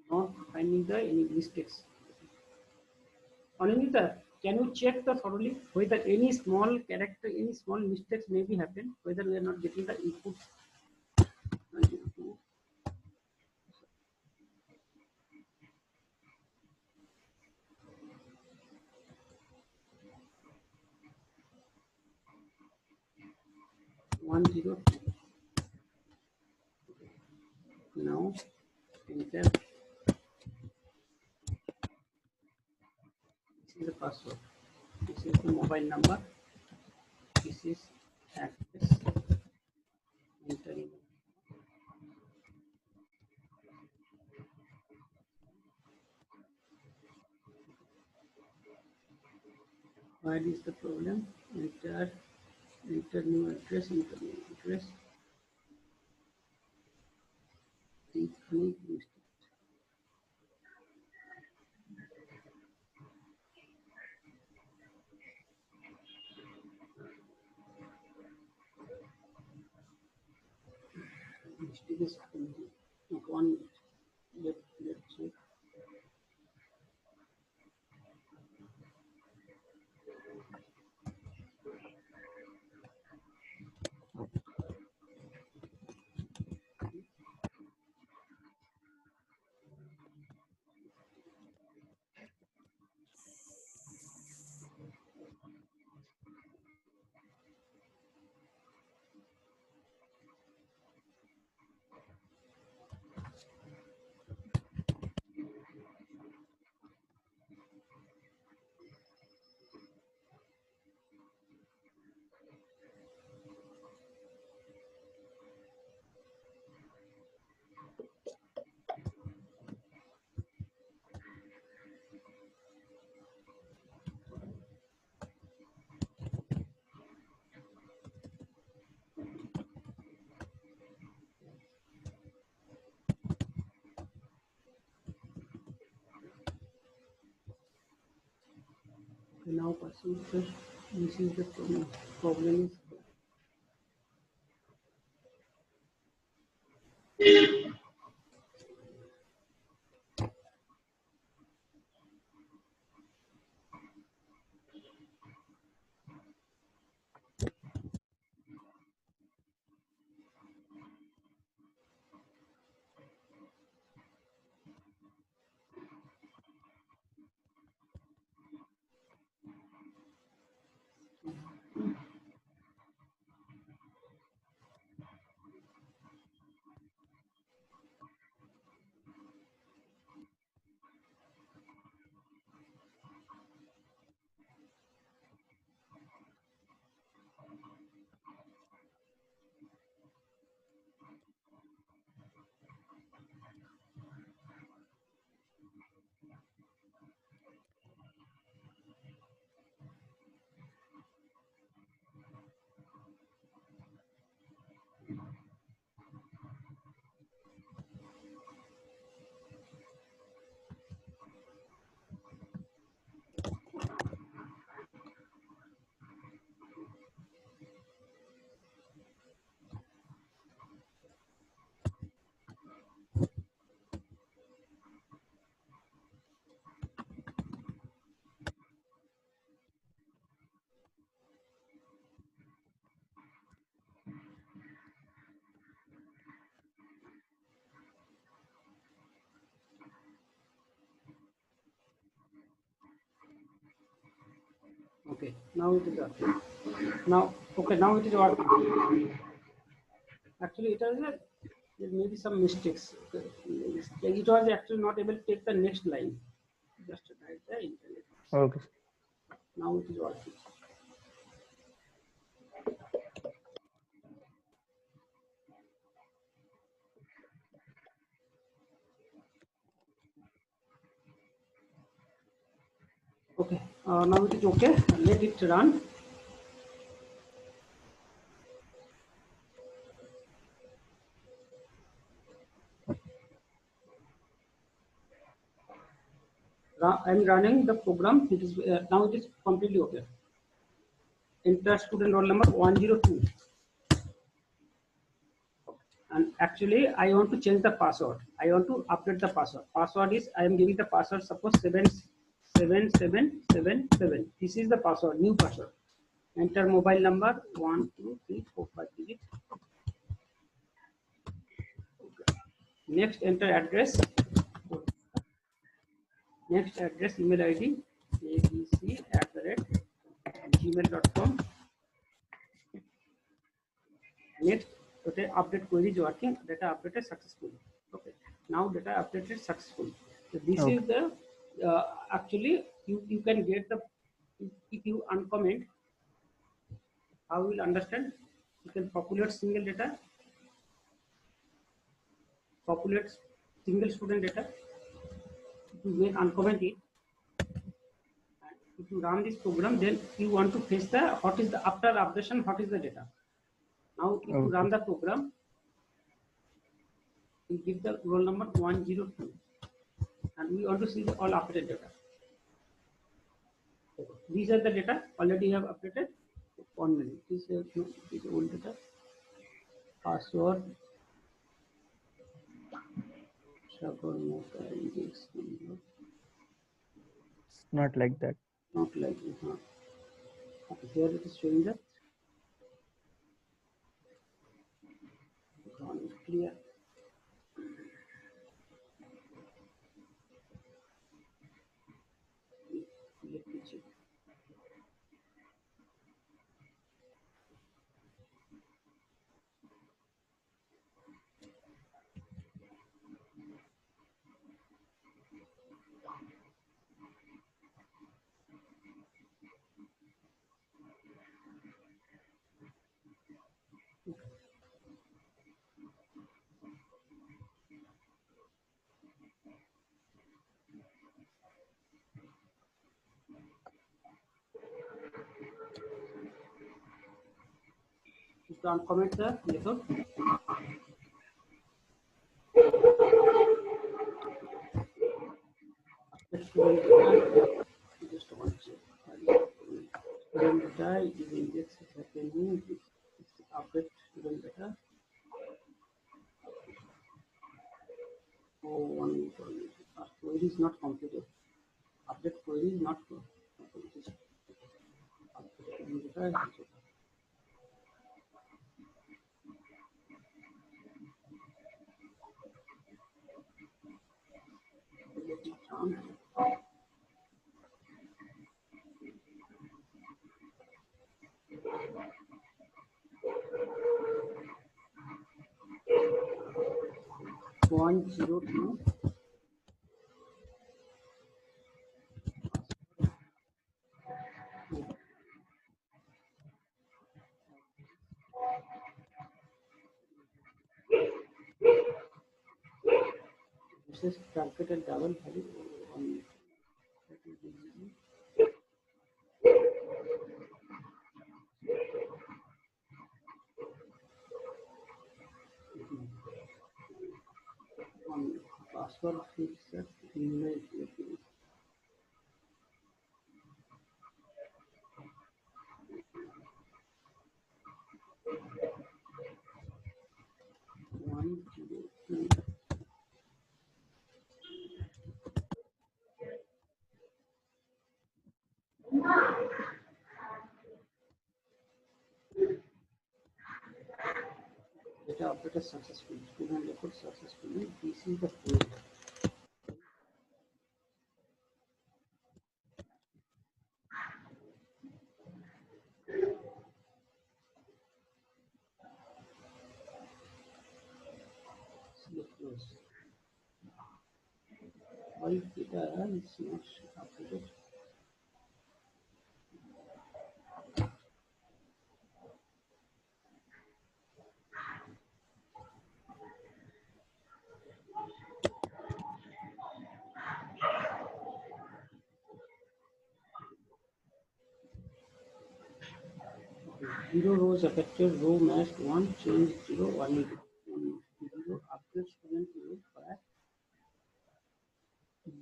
Not finding the any mistakes. Anindita, can you check the thoroughly whether any small character, any small mistakes may be happen, whether we are not getting the input. 102. Now enter is the password. This is the mobile number. This is address. Entering. What is the problem? Enter new address. Enter new address. Tiffany Blue Star. Mistake is happening. Not 1 minute. Let's check. Now pursue sir. This is the problem. Problem is okay. Now it is working. Now okay. Now it is working. Actually, there may be some mistakes. Okay. It was actually not able to take the next line. Just write the internet. Okay. Now it is working. Okay. Now it is okay. Let it run. I'm running the program. It is now it is completely okay. Enter student roll number 102. And actually, I want to change the password. I want to update the password. Password is I am giving the password. Suppose 77777. This is the password. New password. Enter mobile number 1 2 3 4 5 digits. Next, enter address. Next address, email ID abc@gmail.com. Next, okay, update query is working. Data updated successfully. Okay, now data updated successfully. So this Okay. is the actually you can get the, if you uncomment, how you will understand. You can populate single data, populate single student data. If you get uncomment it, if you run this program, then you want to fetch the what is the after updation, what is the data. Now if you run the program, you give the roll number 102, and we want to see the all updated data. These are the data already have updated. 1 minute. This is no, this is old data. Password. Index number. It's not like that. Not like this. Huh? Okay, here it is showing that. Clear. Let me check. You can comment the method. Student data. Just one check. Student data is index is happening. It's update student data. Oh, one query is not completed. Update query is not completed. Update student data. One zero two. This is calculated double value on that is easy. On password fixer email. One zero two. Data updated successfully. Student record successfully. This is the point. Select close. Why data is not updated? Zero rows affected, row matched one, change zero, one zero update student row by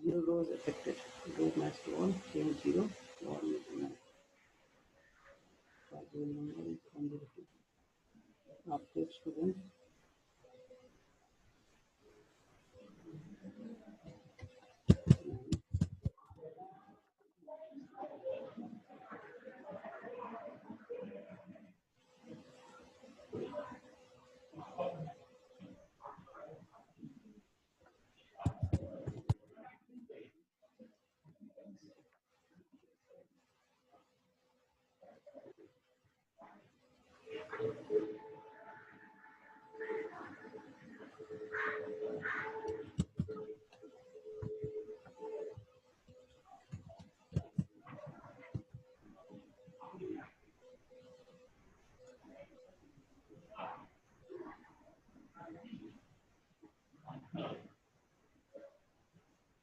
zero rows affected, row matched one, change zero, one number is conservative. Update student.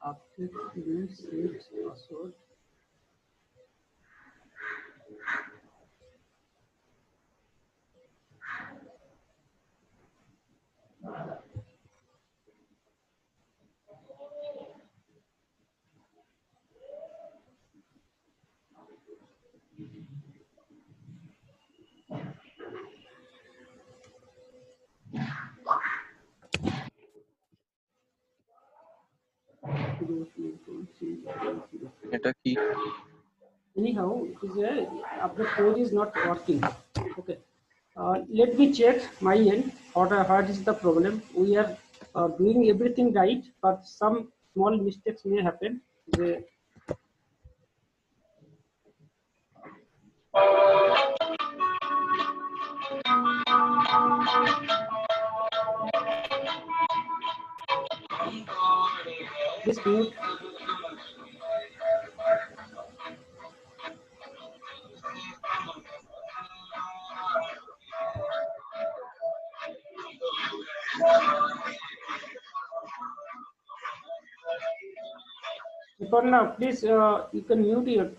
update student set password. এটা কি? Anyhow, it is the code is not working. Okay. Let me check my end. What is the problem? We are doing everything right, but some small mistakes may happen. This mute. Niparna, please, you can mute your.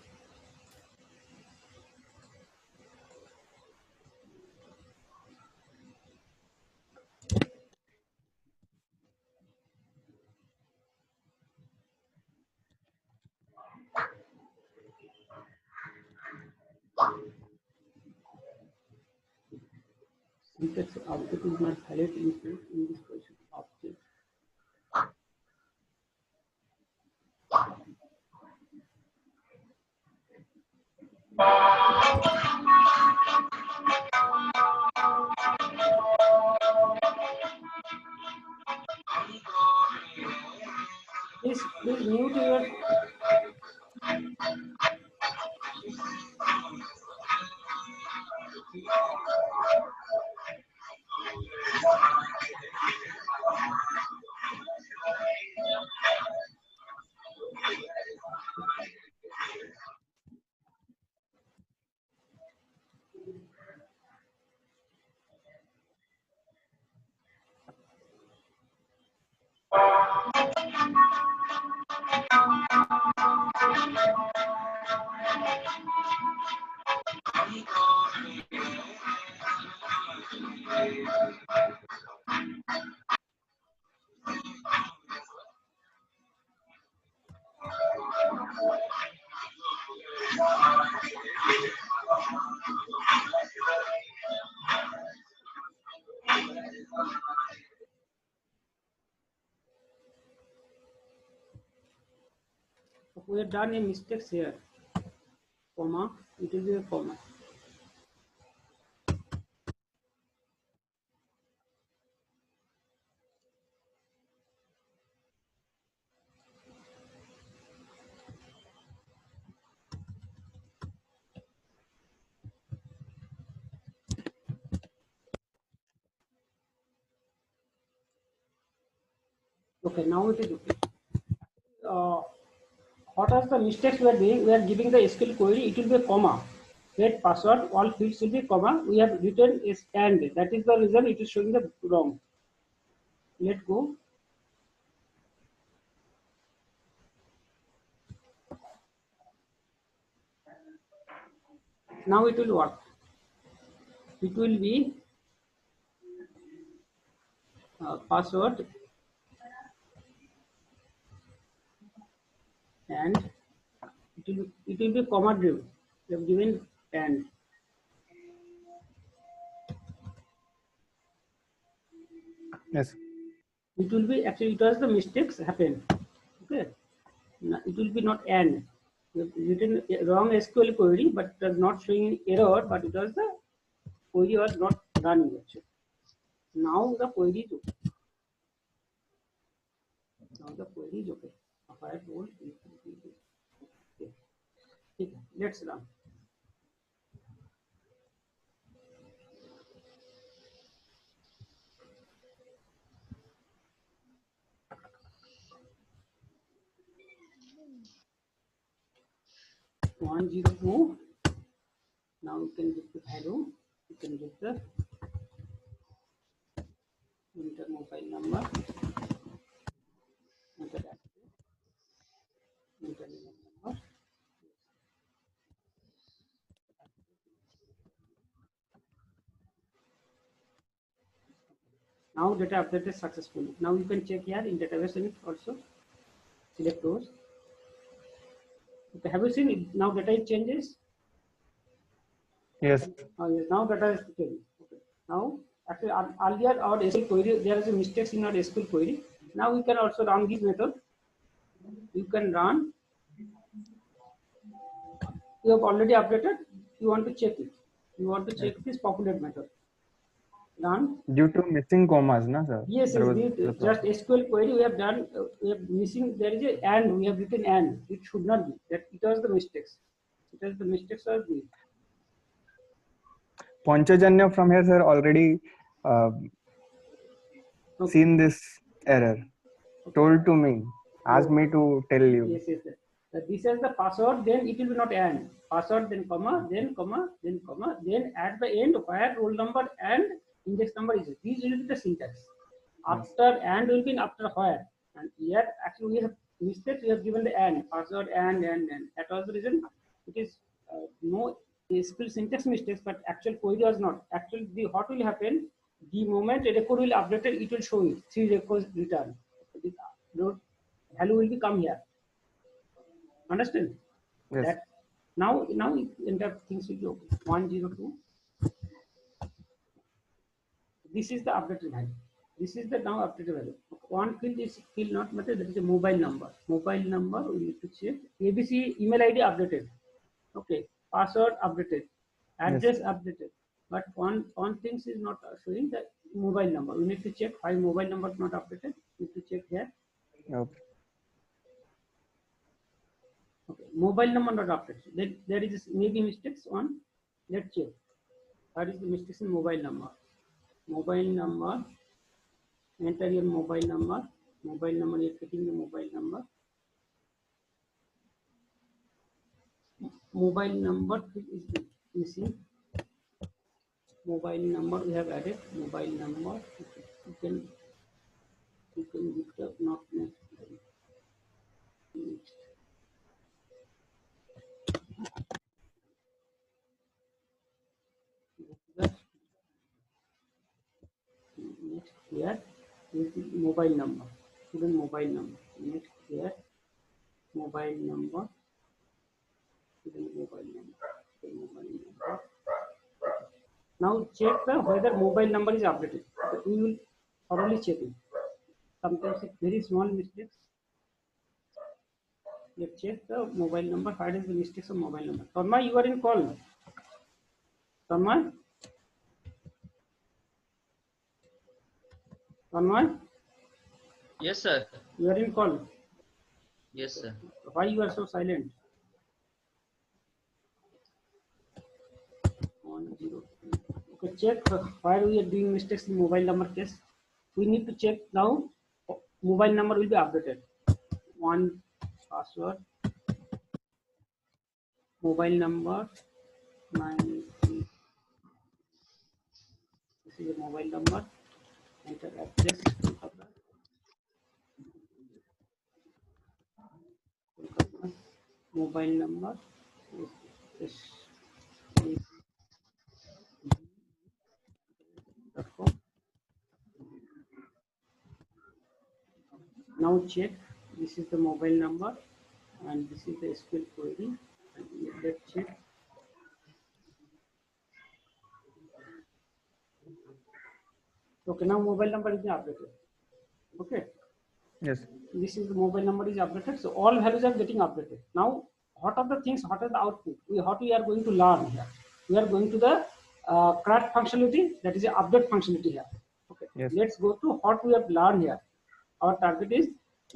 Syntax object is not valid in this question. Object. Please mute your. We have done a mistake here. Comma. It is a comma. Okay, now it is okay. What are the mistakes we are doing? We are giving the SQL query. It will be a comma. Get password. All fields will be comma. We have written is and. That is the reason it is showing the wrong. Let go. Now it will work. It will be password and it will be comma driven. We have given and. Yes. It will be actually it was the mistakes happen. Okay. Now, it will be not and. We have written a wrong SQL query, but it was not showing error, but it was the query was not running actually. Now the query is okay. Now the query is okay. Acquired role is okay. Okay. Let's run. One zero two. Now you can get the value. You can get the enter mobile number. Enter that. Now data updated successfully. Now you can check here in database unit also. Select those. Okay, have you seen it? Now data is changes. Yes. Yes, now data is changed. Okay. Now actually earlier our SQL query there is a mistakes in our SQL query. Now we can also run this method. You can run. You have already updated. You want to check it. You want to check this populate method. Run. Due to missing commas, na sir? Yes, There yes, was the just problem. SQL query we have done. We have missing. There is a and. We have written and. It should not be. That it was the mistakes. It was the mistakes are the. Panchajanya from here, sir, already Okay. seen this error. Told to me, asked me to tell you. Yes, yes. This is the password. Then it will be not and. Password, then comma, then comma, then comma, then at the end where roll number and index number is. These will be the syntax. After and will be after where. And here actually we have mistake. We have given the and password and. That was the reason. It is no SQL syntax mistakes, but actual query was not. Actually, what will happen? The moment a record will update it, it will show you 3 records return. The value will be come here. Understand? Yes. That now entire things will be okay. 102. This is the updated value. This is the now updated value. One field is field not matter. That is a mobile number. Mobile number we need to check. ABC email ID updated. Okay. Password updated. Address updated. But one thing is not showing the mobile number. We need to check why mobile number is not updated. We need to check here. Okay. Okay. Mobile number not updated. Then there is maybe mistakes on. Let's check. What is the mistakes in mobile number? Mobile number. Enter your mobile number. Mobile number. You're getting the mobile number. Mobile number is missing. Mobile number we have added. Mobile number. You can give the not next. Next here is the mobile number. Student mobile number. Next here mobile number. Student mobile number. Student mobile number. Now check the whether mobile number is updated. We will thoroughly check it. Sometimes it's very small mistakes. Let's check the mobile number. What is the mistakes of mobile number? Torma, you are in call. Torma? Torma? Yes, sir. You are in call. Yes, sir. Why you are so silent? 102. Okay, check why we are doing mistakes in mobile number case. We need to check now. Mobile number will be updated. One password. Mobile number 93. This is a mobile number. Enter address. Mobile number is now check. This is the mobile number and this is the SQL query. And let's check. Okay, now mobile number is updated. Okay. Yes. This is the mobile number is updated. So all values are getting updated. Now, what are the things? What are the output? What we are going to learn here? We are going to the CRUD functionality. That is the update functionality here. Okay. Yes. Let's go to what we have learned here. Our target is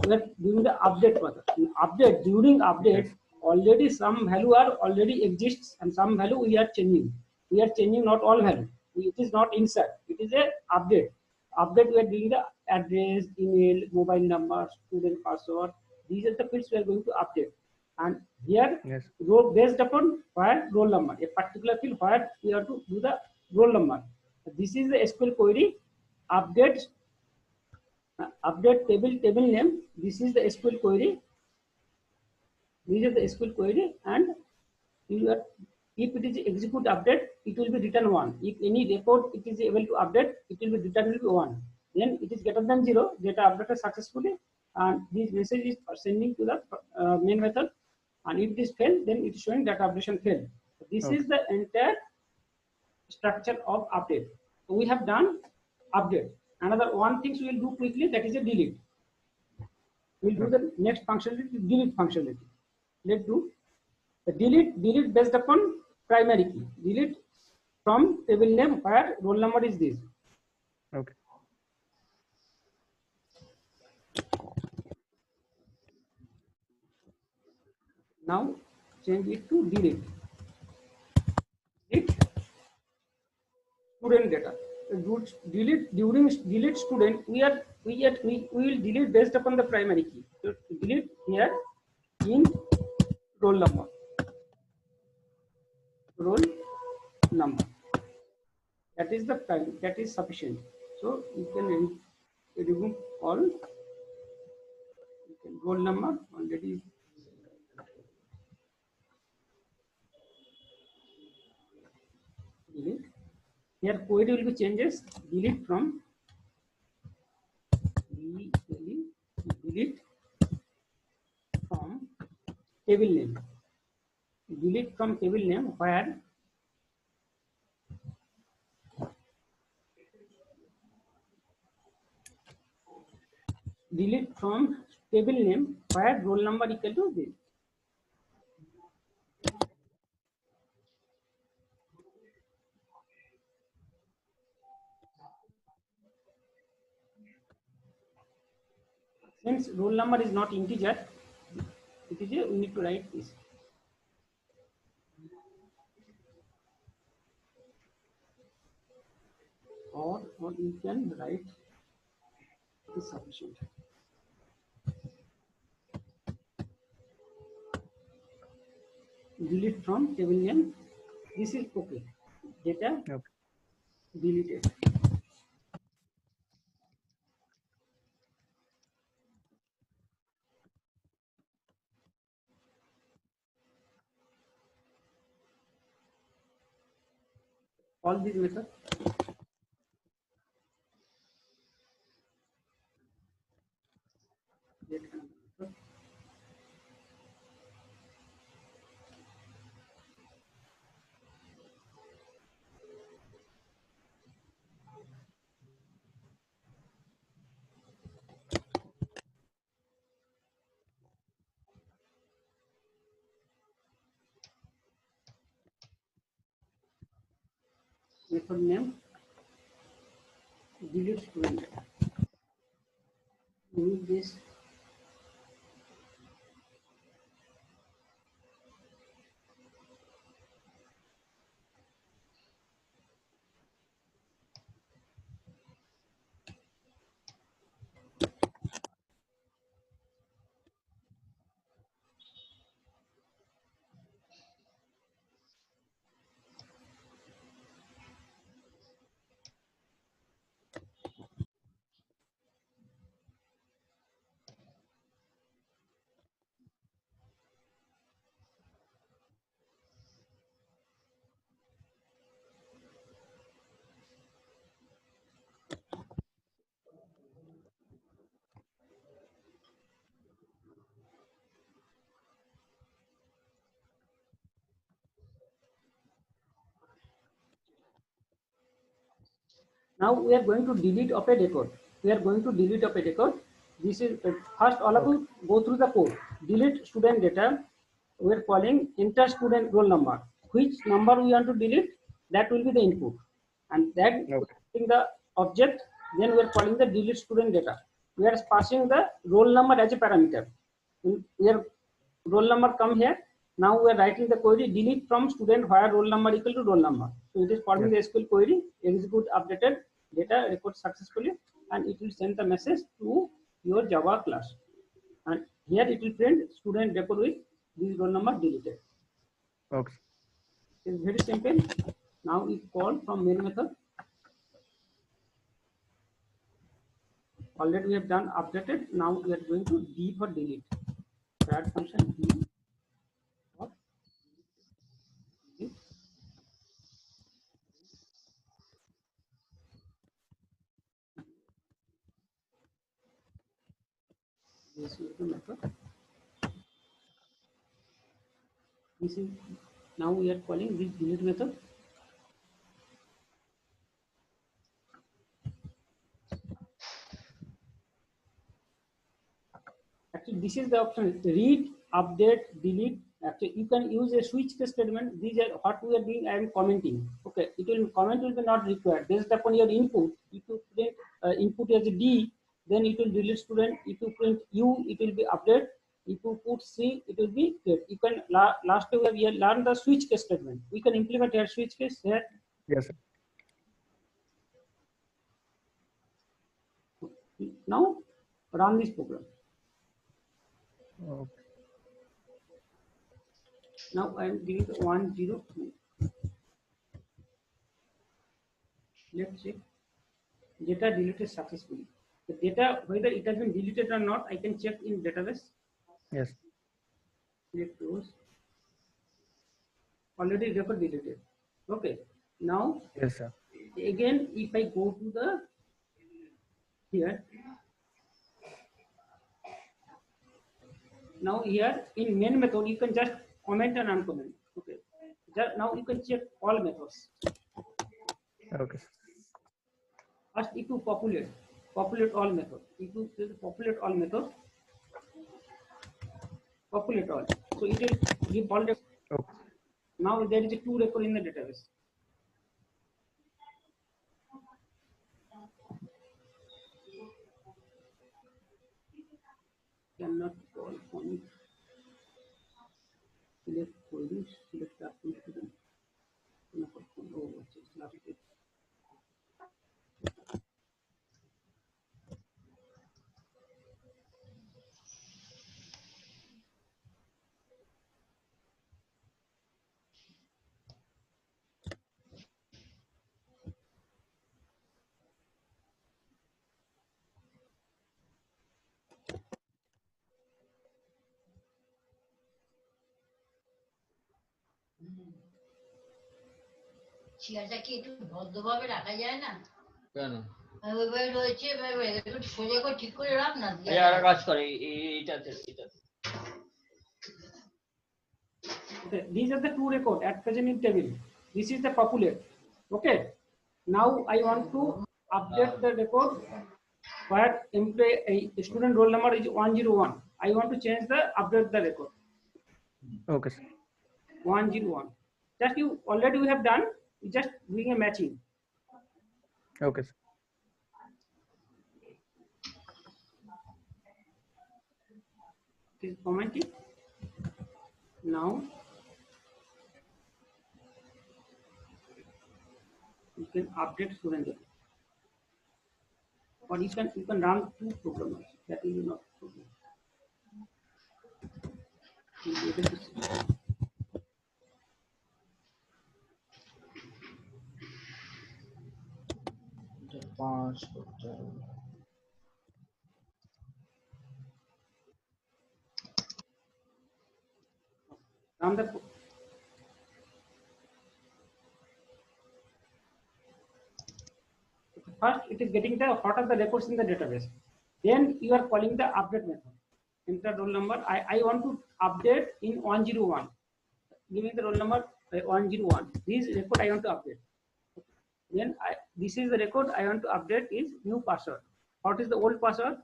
we are doing the update method. In update, during update, already some value are already exists and some value we are changing. We are changing not all value. It is not insert. It is a update. Update we are doing the address, email, mobile number, student password. These are the fields we are going to update. And here, Yes. row based upon where roll number, a particular field where we have to do the roll number. This is the SQL query. Update table name. This is the SQL query. These are the SQL query, and you are, if it is execute update, it will be return 1. If any record it is able to update, it will be return will be 1. then it is greater than 0, data updated successfully, and this message is sending to the main method, and if it is failed, then it is showing data updation failed. This Okay. is the entire structure of update. So we have done update. Another one things we will do quickly, that is a delete. We'll do the next functionality, delete functionality. Let's do the delete based upon primary key. Delete from table name where roll number is this. Okay. Now change it to delete. Delete student data. Delete student. We will delete based upon the primary key. So delete here in roll number. Roll number. That is the time. That is sufficient. So you can remove all. You can roll number already. Delete. Here query will be changes. Delete from delete from table name. Delete from table name where delete from table name where roll number equal to this. Since roll number is not integer, it is a, we need to write this. Or you can write this sufficient. Delete from table name. This is okay. Data Okay. deleted. All these methods. Method name delete student data. Remove this. Now we are going to delete of a record. We are going to delete of a record. This is first all of you go through the code. Delete student data. We are calling enter student roll number. Which number we want to delete? That will be the input, and that Okay. in the object. Then we are calling the delete student data. We are passing the roll number as a parameter. Here roll number come here. Now we are writing the query delete from student where roll number equal to roll number. So it is forming the SQL query, execute updated data record successfully, and it will send the message to your Java class. And here it will print student record with this roll number deleted. Okay. It's very simple. Now we call from main method. Already we have done updated. Now we are going to D for delete. Add function D for delete. This is the method. This is now we are calling this delete method. Actually, this is the option: read, update, delete. Actually, you can use a switch case statement. These are what we are doing. I am commenting. Okay, it will comment will be not required based upon your input. If you print input as a D, then it will delete student. If you print U, it will be update. If you put C, it will be get. You can last we have learned the switch case statement. We can implement here switch case here. Yes, sir. Now run this program. Okay. Now I am giving the 102. Let's check. Data deleted successfully. The data, whether it has been deleted or not, I can check in database. Yes. Select those. Already record deleted. Okay. Now Yes, sir. again, if I go to the here. Now here in main method, you can just comment and uncomment. Okay. Now you can check all methods. Okay. First, if you populate all method. If you populate all method, populate all. So it will give all the. Okay. Now there is a 2 record in the database. Cannot call on select queries, select the student. Oh, it's last page. চেয়ারটা কি একটু ভদ্রভাবে রাখা যায় না? কেন? ওইভাবে রয়েছে, এভাবে একটু সোজা করে ঠিক করে রাখ না। এই আর কাজ করে এইটাতে। Okay, these are the 2 record at present in table. This is the populate. Okay. Now I want to update the record where employee student roll number is 101. I want to change the update the record. Okay, sir. 101. Just you already we have done. You just doing a matching. Okay, sir. Please comment it. Now you can update student record. Or you can run 2 programs. That is not problem. You'll be able to see. Run the first it is getting the what are the records in the database. Then you are calling the update method. Enter roll number. I want to update in 101. Give me the roll number 101. This record I want to update. Then this is the record I want to update is new password. What is the old password?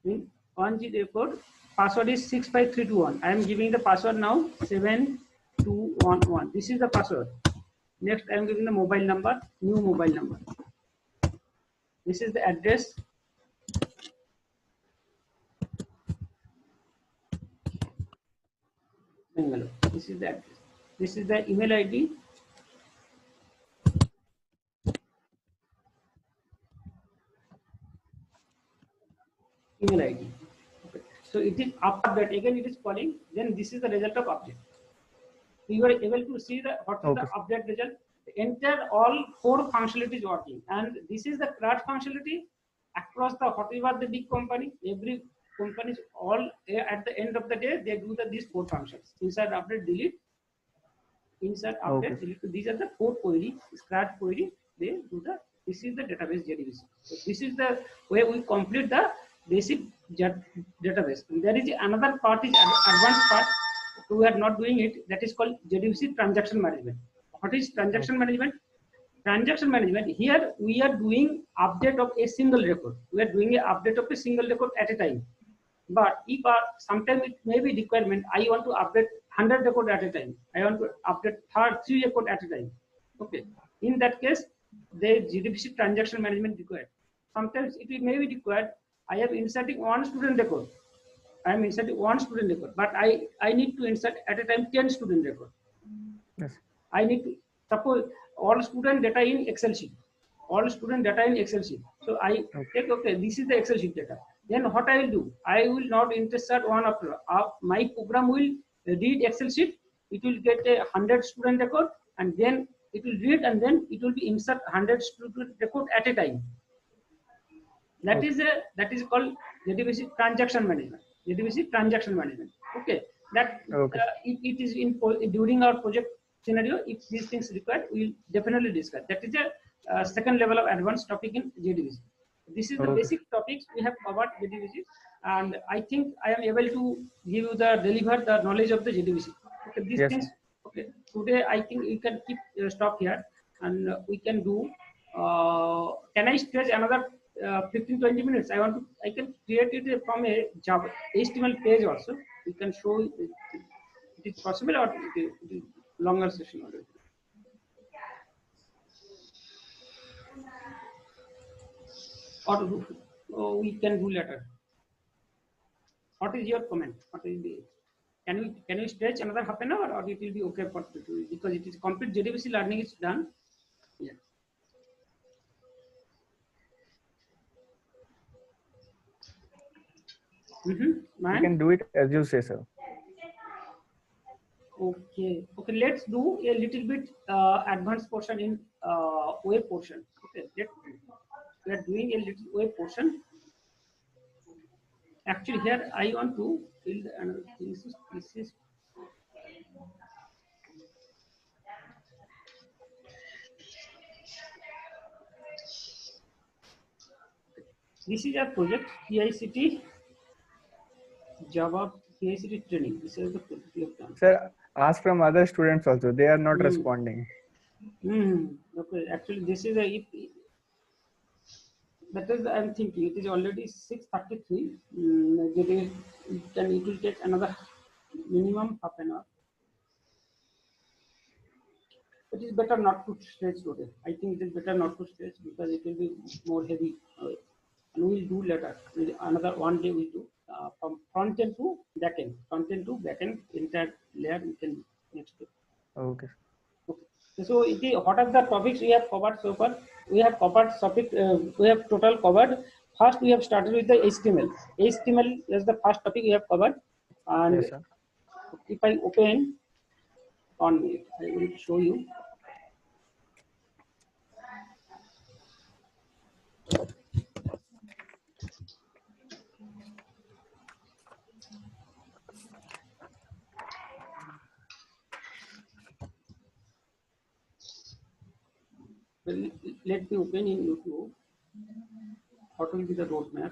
In 1G record password is 65321. I am giving the password now 7211. This is the password. Next I am giving the mobile number, new mobile number. This is the address. Bangalore. This is the address. This is the email ID. Email ID. Okay. So it is update. Again, it is calling. Then this is the result of update. You are able to see the what is the update result. Enter all 4 functionalities working, and this is the CRUD functionality across the whatever the big company. Every companies all at the end of the day they do these 4 functions: insert, update, delete. Insert, update, delete. These are the 4 query. CRUD query. They do the. This is the database JDBC. So this is the way we complete the basic database. And there is another part is advanced part. We are not doing it. That is called JDBC transaction management. What is transaction management? Transaction management. Here we are doing update of a single record. We are doing an update of a single record at a time. But if sometimes it may be requirement, I want to update 100 record at a time. I want to update 3 record at a time. Okay. In that case, the JDBC transaction management required. Sometimes it may be required. I am inserting one student record. I am inserting one student record, but I need to insert at a time 10 student record. Yes. I need to suppose all student data in Excel sheet. All student data in Excel sheet. So I take, okay, this is the Excel sheet data. Then what I will do? I will not insert one after. My program will read Excel sheet. It will get a 100 student record, and then it will read, and then it will be insert 100 student record at a time. That is called JDBC transaction management. JDBC transaction management. Okay. That it is in during our project scenario. If these things required, we will definitely discuss. That is a second level of advanced topic in JDBC. This is the basic topics we have covered JDBC, and I think I am able to give you deliver the knowledge of the JDBC. Okay, these things. Okay, today I think we can keep stop here, and we can do. Can I stretch another 15-20 minutes? I can create it from a Java HTML page also. We can show it is possible, or it is longer session already. Or we can do later. What is your comment? What is the, can we stretch another half an hour, or it will be okay for because it is complete JDBC learning is done. Yeah. You can do it as you say, sir. Okay. Let's do a little bit advanced portion in web portion. Okay. We are doing a little web portion. Actually, here I want to build another thing. This is a project PICT Java PICT training. This is the project we have done. Sir, ask from other students also. They are not responding. Okay. Actually, this is that is I'm thinking. It is already 6:33. It will take another minimum half an hour. It is better not to stretch today. I think it is better not to stretch because it will be more heavy. And we will do later. Another one day we do from front end to back end. Front end to back end, entire layer we can do next day. Okay. So what are the topics we have covered so far? We have covered topic. We have total covered. First, we have started with the HTML. HTML is the first topic we have covered. And yes, sir. if I open on it, I will show you. Well, let me open in YouTube. What will be the roadmap?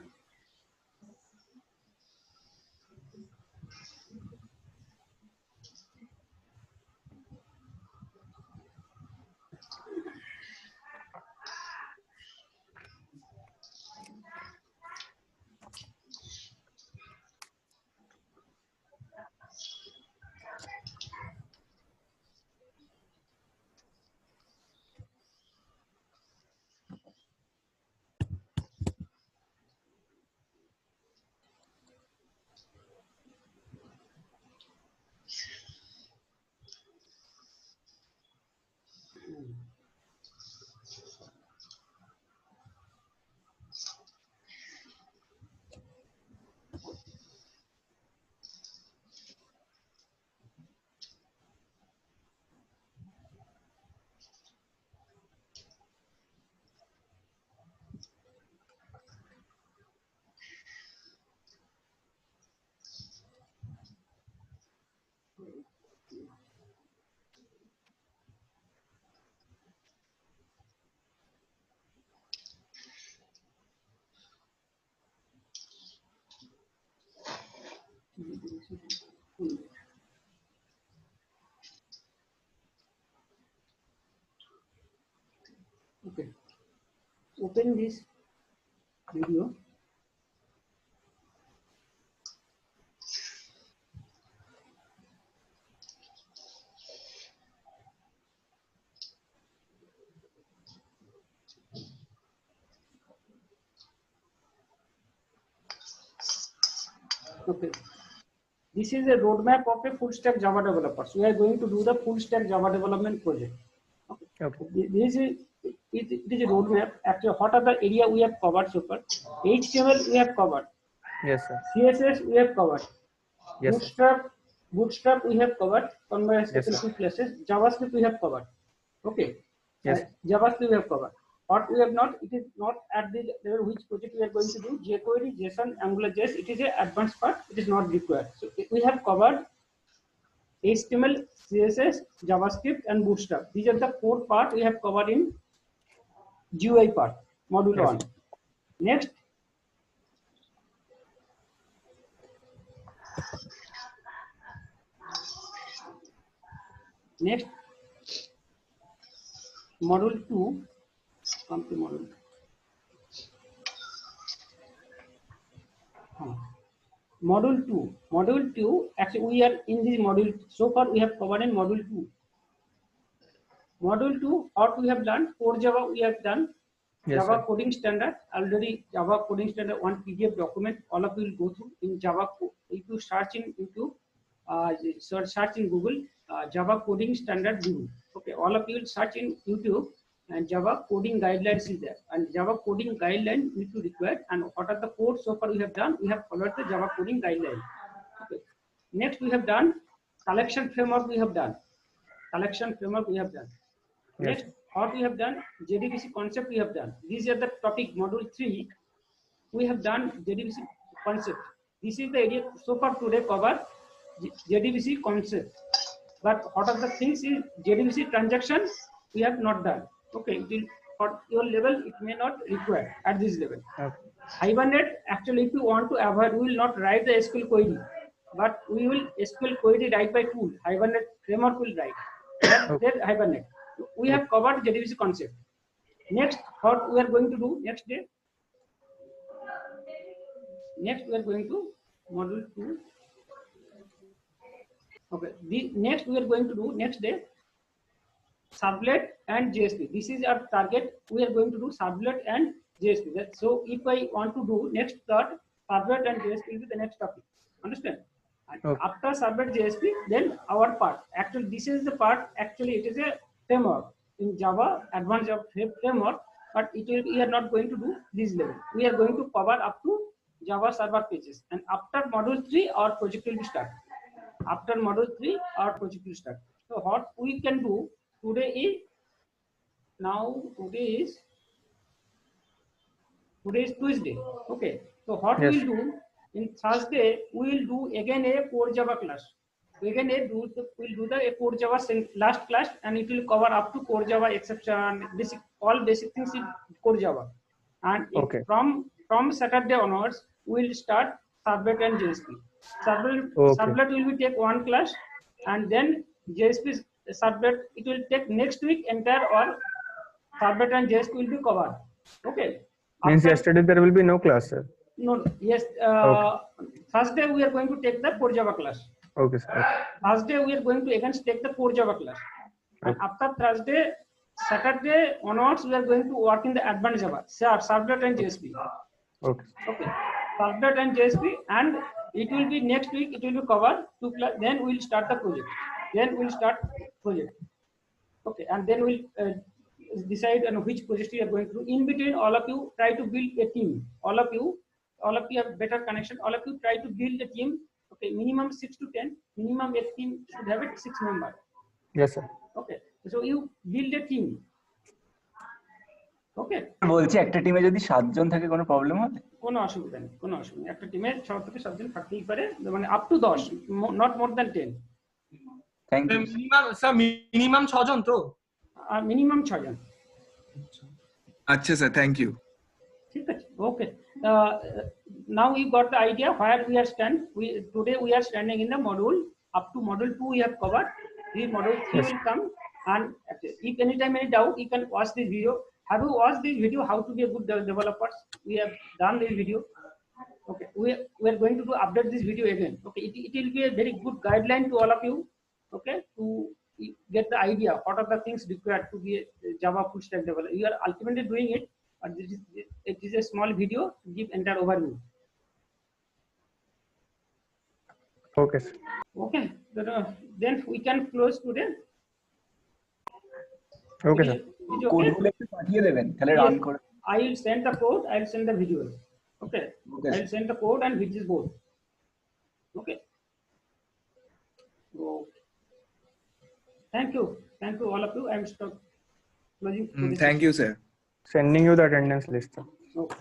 Okay, open this video. Okay, this is a roadmap of a full stack Java developers. We are going to do the full stack Java development project. Okay. This is it is a roadmap. Actually, what are the area we have covered so far? HTML we have covered. Yes, sir. CSS we have covered. Yes, sir. Bootstrap we have covered. Convert Yes, in sir. two places. JavaScript we have covered. Okay. Yes. JavaScript we have covered. What we have not, it is not at the level which project we are going to do. jQuery, JSON, AngularJS. It is an advanced part. It is not required. So we have covered HTML, CSS, JavaScript, and Bootstrap. These are the 4 parts we have covered in GUI part, module Yes. 1. Next, module 2. Come to module. Module 2. Module 2. Actually, we are in this module. So far, we have covered in module 2. Module 2, what we have done, core Java we have done, Yes, Java sir. coding standard, already Java coding standard, one PDF document, all of you will go through in Java. If you search in YouTube, search in Google, Java coding standard Google. Okay, all of you will search in YouTube and Java coding guidelines is there. And Java coding guideline need to require, and what are the codes so far we have done, we have followed the Java coding guideline. Okay. Next we have done collection framework we have done. Collection framework we have done. Yes. Next, what we have done, JDBC concept we have done. These are the topic, module 3. We have done JDBC concept. This is the area so far today cover JDBC concept. But what are the things is JDBC transaction we have not done. Okay, it will, for your level it may not require at this level. Okay. Hibernate, actually if you want to avoid, we will not write the SQL query, but we will SQL query write by tool. Hibernate framework will write. That Hibernate. We have covered JDBC concept. Next, what we are going to do next day? Next, we are going to module 2. Okay. Next, we are going to do next day Servlet and JSP. This is our target. We are going to do Servlet and JSP. So, if I want to do next third, Servlet and JSP will be the next topic. Understand? And Okay. after Servlet JSP, then our part. Actually, this is the part. Actually, it is a framework in Java, advanced Java framework, but it will, we are not going to do this level. We are going to cover up to Java server pages. And after module 3, our project will be start. After module 3, our project will start. So what we can do today is, today is Tuesday. Okay. So what Yes. we will do in Thursday, we will do again a core Java class. Again, we'll do the core Java last class, and it will cover up to core Java exception, basic, all basic things in core Java. And Okay. from Saturday onwards, we'll start Servlet and JSP. Okay. Servlet will be take one class, and then JSP Servlet it will take next week entire, or Servlet and JSP will be covered. Okay. Means After- yesterday there will be no class, sir. No, yes. Thursday we are going to take the core Java class. Okay, sir. Okay. Thursday we are going to again take the core Java class. And after Thursday, Saturday onwards, we are going to work in the advanced Java, Servlet and JSP. Okay. Okay, Servlet and JSP, and it will be next week. It will be covered 2 class. Then we'll start the project. Okay, and then we'll decide on which project we are going to do. In between, all of you try to build a team. All of you have better connection. All of you try to build a team. Okay, minimum 6 to 10. Minimum a team should have it 6 members. Yes, sir. Okay, so you build a team. Okay, বলছি একটা টিমে যদি 7 জন থাকে কোনো problem হবে? কোনো অসুবিধা নেই, কোনো অসুবিধা নেই। একটা টিমে 6 থেকে 7 জন থাকতেই পারে, মানে up to 10, not more than 10। Thank you. Minimum 6 জন তো? মিনিমাম 6 জন। আচ্ছা স্যার, থ্যাংক ইউ। ঠিক আছে, ওকে। now we got the idea where we are today we are standing in the module. Up to module 2 we have covered. The module 3 Yes. will come, and if anytime any doubt, you can watch this video. Have you watched this video, how to be a good developers? We have done this video. Okay, we are going to update this video again. Okay, it will be a very good guideline to all of you. Okay, to get the idea what are the things required to be a Java full stack developer. You are ultimately doing it, but it is a small video to give entire overview. Okay, sir. Okay, then we can close today. Okay, sir. Is it okay? কোডগুলো একটু পাঠিয়ে দেবেন তাহলে Yes, run করে I will send the code. I will send the video. Okay, Okay. I will send the code and which is both. Okay. So, thank you all of you. I am stop closing. Thank you, sir. Sending you the attendance list, sir. Okay.